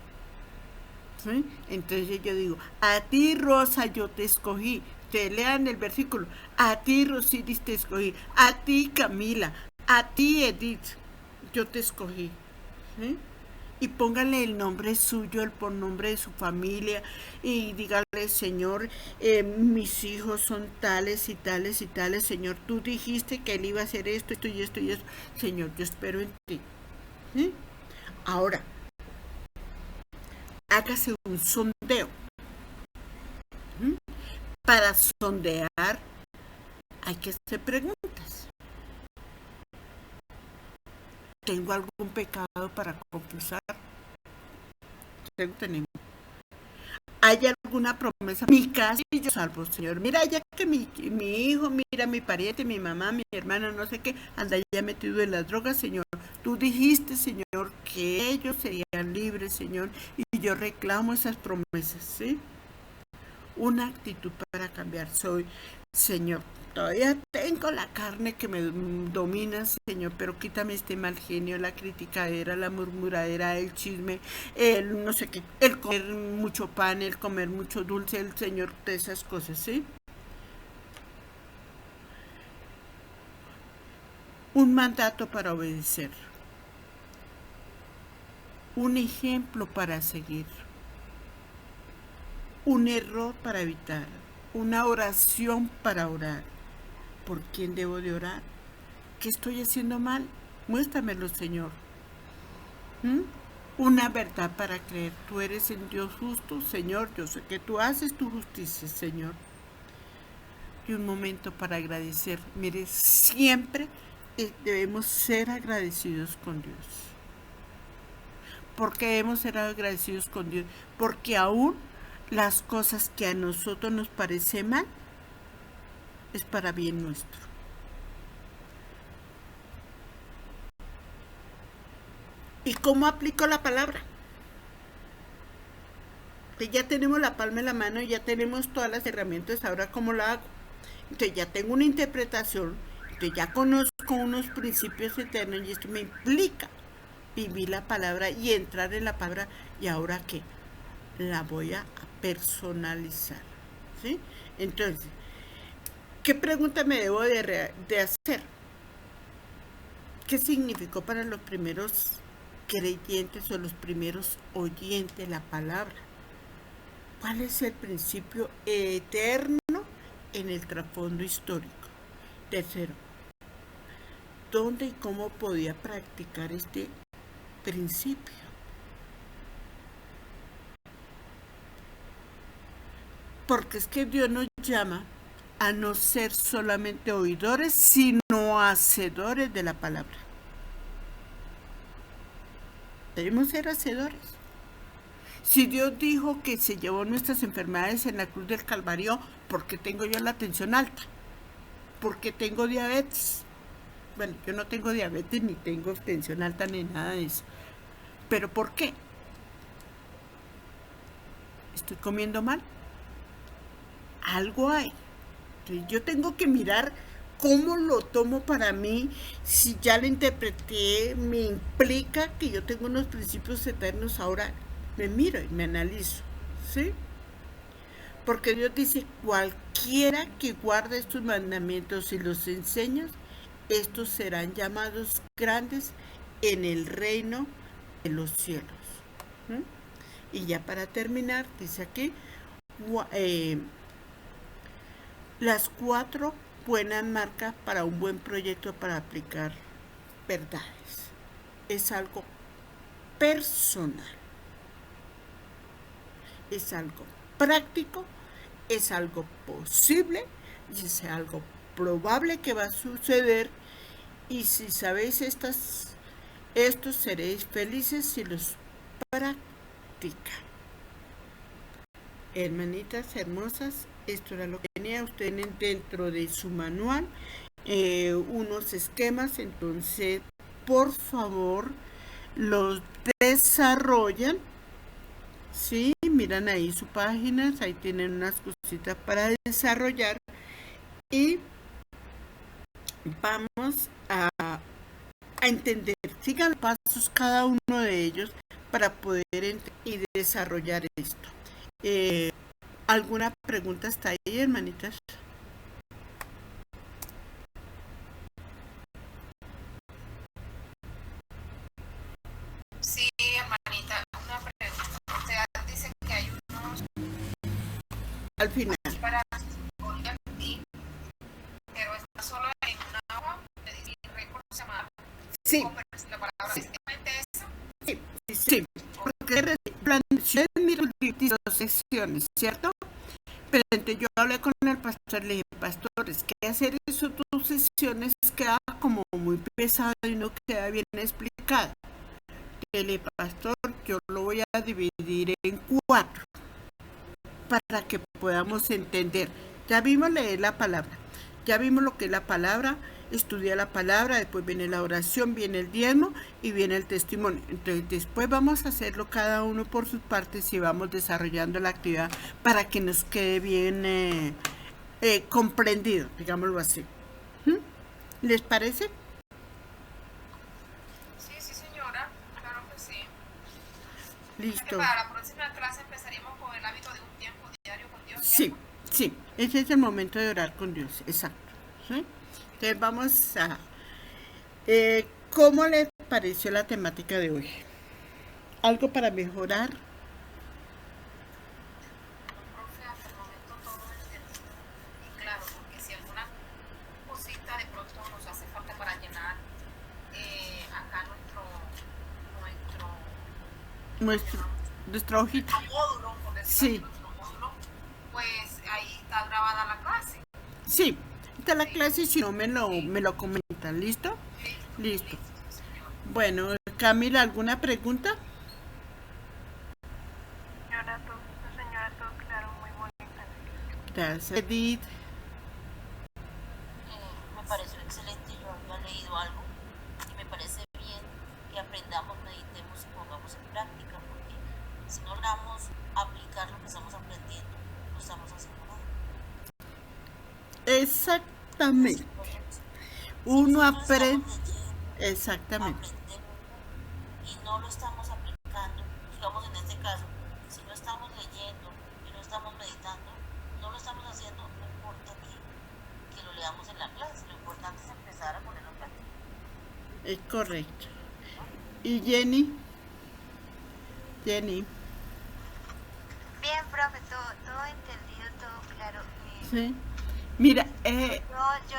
¿Sí? Entonces yo digo, a ti, Rosa, yo te escogí. Te lean el versículo: a ti, Rosiris, te escogí. A ti, Camila. A ti, Edith, yo te escogí. ¿Sí? Y póngale el nombre suyo, el nombre de su familia, y dígale, Señor, mis hijos son tales y tales y tales, Señor, tú dijiste que él iba a hacer esto, esto y esto y esto, Señor, yo espero en ti. ¿Sí? Ahora, hágase un sondeo. ¿Sí? Para sondear hay que hacer preguntas. ¿Tengo algún pecado para confesar? Tenemos. ¿Hay alguna promesa? Mi casa y yo salvo, Señor. Mira, ya que mi hijo, mira, mi pariente, mi mamá, mi hermano, no sé qué, anda ya metido en las drogas, Señor. Tú dijiste, Señor, que ellos serían libres, Señor, y yo reclamo esas promesas, ¿sí? Una actitud para cambiar. Soy, Señor, todavía tengo la carne que me domina, Señor, pero quítame este mal genio, la criticadera, la murmuradera, el chisme, el no sé qué, el comer mucho pan, el comer mucho dulce, el Señor, de esas cosas, ¿sí? Un mandato para obedecer. Un ejemplo para seguir. Un error para evitar. Una oración para orar. ¿Por quién debo de orar? ¿Qué estoy haciendo mal? Muéstramelo, Señor. Una verdad para creer. Tú eres el Dios justo, Señor. Yo sé que tú haces tu justicia, Señor. Y un momento para agradecer. Mire, siempre debemos ser agradecidos con Dios. ¿Por qué debemos ser agradecidos con Dios? Porque aún las cosas que a nosotros nos parecen mal es para bien nuestro. ¿Y cómo aplico la palabra? Entonces ya tenemos la palma en la mano, ya tenemos todas las herramientas, ahora ¿cómo la hago? Entonces ya tengo una interpretación, entonces ya conozco unos principios eternos y esto me implica vivir la palabra y entrar en la palabra. ¿Y ahora qué? La voy a personalizar, ¿sí? Entonces, ¿qué pregunta me debo de hacer? ¿Qué significó para los primeros creyentes o los primeros oyentes de la palabra. ¿Cuál es el principio eterno en el trasfondo histórico? Tercero, ¿dónde y cómo podía practicar este principio? Porque es que Dios nos llama a no ser solamente oidores, sino hacedores de la palabra. Debemos ser hacedores. Si Dios dijo que se llevó nuestras enfermedades en la cruz del Calvario, ¿por qué tengo yo la tensión alta? ¿Por qué tengo diabetes? Bueno, yo no tengo diabetes, ni tengo tensión alta, ni nada de eso. ¿Pero por qué? ¿Estoy comiendo mal? Algo hay. Entonces yo tengo que mirar cómo lo tomo para mí. Si ya lo interpreté, me implica que yo tengo unos principios eternos. Ahora me miro y me analizo, ¿sí? Porque Dios dice, cualquiera que guarde estos mandamientos y los enseña, estos serán llamados grandes en el reino de los cielos. Y ya para terminar, dice aquí, las 4 buenas marcas para un buen proyecto para aplicar verdades. Es algo personal, es algo práctico, es algo posible y es algo probable que va a suceder. Y si sabéis estos seréis felices si los practican. Hermanitas hermosas, esto era lo que tenía. Ustedes tienen dentro de su manual unos esquemas, entonces por favor los desarrollan. Sí, miran ahí su página, ahí tienen unas cositas para desarrollar y vamos a entender. Sigan los pasos cada uno de ellos para poder entender y desarrollar esto. ¿Alguna pregunta hasta ahí, hermanitas? Sí, hermanita, una pregunta. Usted dice que hay unos al final para ti, pero está solo en una hoja de récord se llama. Sí. La palabra Sí. esa. Sí, sí, porque planteé mis secciones, ¿cierto? Pero entonces yo hablé con el pastor, le dije, pastor, es que hacer eso tus sesiones queda como muy pesado y no queda bien explicado. Le dije, pastor, yo lo voy a dividir en 4 para que podamos entender. Ya vimos leer la palabra, ya vimos lo que es la palabra, estudiar la palabra, después viene la oración, viene el diezmo y viene el testimonio. Entonces después vamos a hacerlo cada uno por sus partes y vamos desarrollando la actividad para que nos quede bien comprendido, digámoslo así. ¿Les parece? Sí, señora, claro que sí. Listo. Para la próxima clase empezaríamos con el hábito de un tiempo diario con Dios. Sí, sí, ese es el momento de orar con Dios, exacto. ¿Sí? Entonces vamos a... ¿cómo les pareció la temática de hoy? ¿Algo para mejorar? Profe, hasta el momento todo entendido y claro, porque si alguna cosita de pronto nos hace falta para llenar acá nuestra hojita. Módulo, por decirlo Sí. así, nuestro módulo, pues ahí está grabada la clase. Sí, está la clase y si no me lo comentan, ¿listo? Listo. Bueno, Camila, ¿alguna pregunta? Señora, todo claro, muy bonita. Gracias, Edith. Me pareció excelente, yo había leído algo y me parece bien que aprendamos, meditemos y pongamos en práctica, porque si no logramos aplicar lo que estamos aprendiendo, no estamos haciendo nada. Exactamente. Uno aprende. Exactamente. Y no lo estamos aplicando, digamos en este caso, si no estamos leyendo y no estamos meditando, no lo estamos haciendo, no importa que lo leamos en la clase, lo importante es empezar a ponerlo en práctica. Es correcto. ¿Y Jenny? Jenny. Bien, profe, todo entendido, todo claro. Sí. Mira, Yo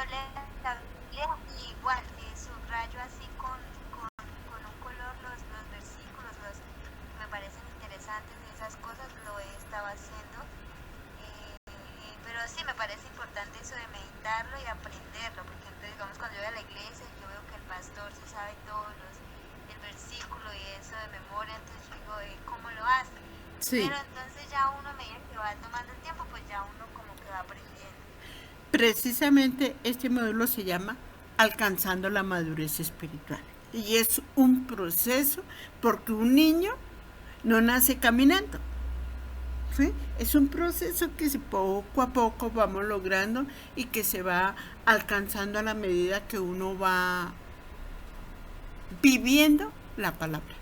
leo igual, subrayo así con un color los versículos, me parecen interesantes y esas cosas lo he estado haciendo. Pero sí me parece importante eso de meditarlo y aprenderlo, porque entonces, digamos, cuando yo voy a la iglesia yo veo que el pastor se sabe el versículo y eso de memoria, entonces yo digo, ¿cómo lo hace? sí. Pero entonces ya uno, a medida que va tomando el tiempo, pues ya uno como que va aprendiendo. Precisamente este módulo se llama Alcanzando la madurez espiritual. Y es un proceso porque un niño no nace caminando. ¿Sí? Es un proceso que poco a poco vamos logrando y que se va alcanzando a la medida que uno va viviendo la palabra.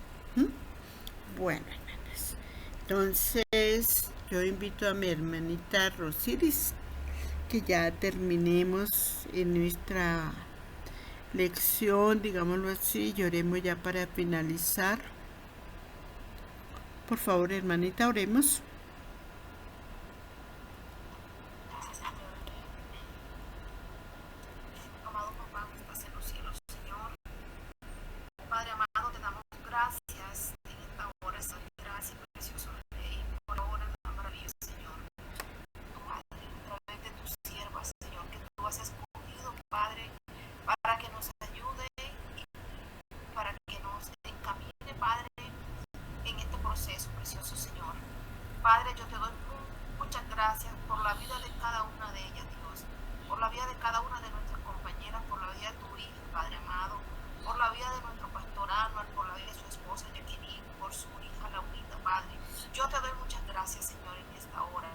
Bueno, hermanas. Entonces, yo invito a mi hermanita Rosiris que ya terminemos en nuestra lección, digámoslo así, lloremos ya para finalizar. Por favor, hermanita, oremos. Amado papá que estás en los cielos, Señor. Padre amado, te damos gracias en esta hora, esa gracia, precioso Rey, por ahora tan maravillosa, Señor. Padre, a través de tus siervas, Señor, que tú has escogido, Padre, para que nos ayude y para que nos encamine, Padre, en este proceso, precioso Señor. Padre, yo te doy muchas gracias por la vida de cada una de ellas, Dios, por la vida de cada una de nuestras compañeras, por la vida de tu hija, Padre amado, por la vida de nuestro pastor Anual, por la vida de su esposa Jacqueline, por su hija Laurita, Padre. Yo te doy muchas gracias, Señor, en esta hora.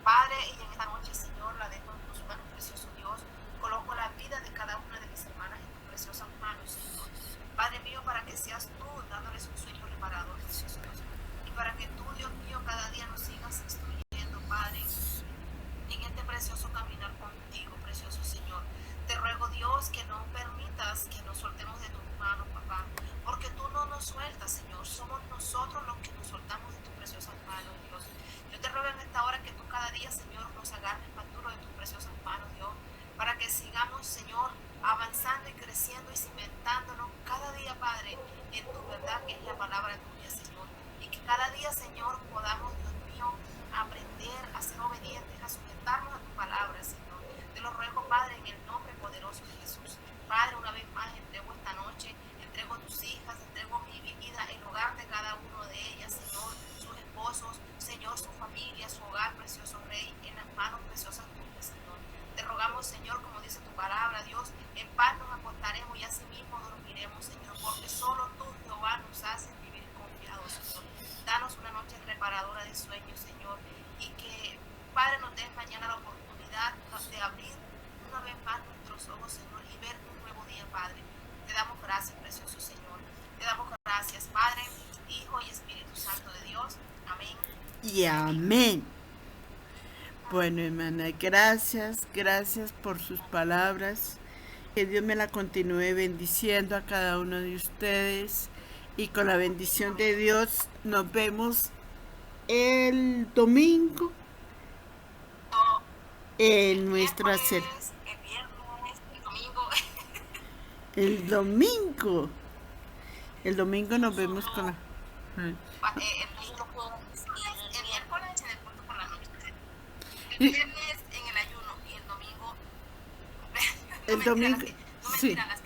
Padre, y en esta noche, Señor, la dejo en tus manos, precioso Dios. Coloco la vida de cada una de mis hermanas en tus preciosas manos, Señor. Padre mío, para que seas tú dándoles un sueño reparador, precioso Dios. Y para que tú, Dios mío, cada día nos sigas instruyendo, Padre, en este precioso caminar contigo, precioso Señor. Te ruego, Dios, que no permitas que nos soltemos de tus manos, papá, porque tú no nos sueltas, Señor. Somos nosotros los que nos soltamos de tus preciosas manos, Dios. Yo te ruego en esta hora que tú cada día, Señor, nos agarres más duro de tus preciosas manos, Dios, para que sigamos, Señor, avanzando y creciendo y cimentándonos cada día, Padre, en tu verdad, que es la palabra tuya, Señor. Y que cada día, Señor, podamos, Dios mío, aprender a ser obedientes, a sujetarnos a tu palabra, Señor. Te lo ruego, Padre, en el nombre poderoso de Jesús. Padre, una vez más entrego esta noche, entrego tus hijas, entrego mi vida, el hogar de cada uno de ellas, Señor, sus esposos, Señor, su familia, su hogar, precioso Rey, en las manos preciosas tuyas, Señor. Te rogamos, Señor, como dice tu palabra, Dios, en paz nos acostaremos y así mismo dormiremos, Señor, porque solo tú, Jehová, nos haces vivir confiados, Señor. Danos una noche reparadora de sueños, Señor, y que, Padre, nos des mañana la oportunidad de abrir una vez más nuestros ojos, Señor, y ver un nuevo día, Padre. Te damos gracias, precioso Señor. Te damos gracias, Padre, Hijo y Espíritu Santo de Dios. Amén. Y amén. Bueno, hermana, gracias por sus palabras. Que Dios me la continúe bendiciendo a cada uno de ustedes. Y con la bendición de Dios nos vemos el domingo en nuestra serie. El viernes, el domingo. El domingo nos vemos con la... El miércoles en el punto por la noche. El viernes en el ayuno y el domingo. El domingo, no me sí. tiran las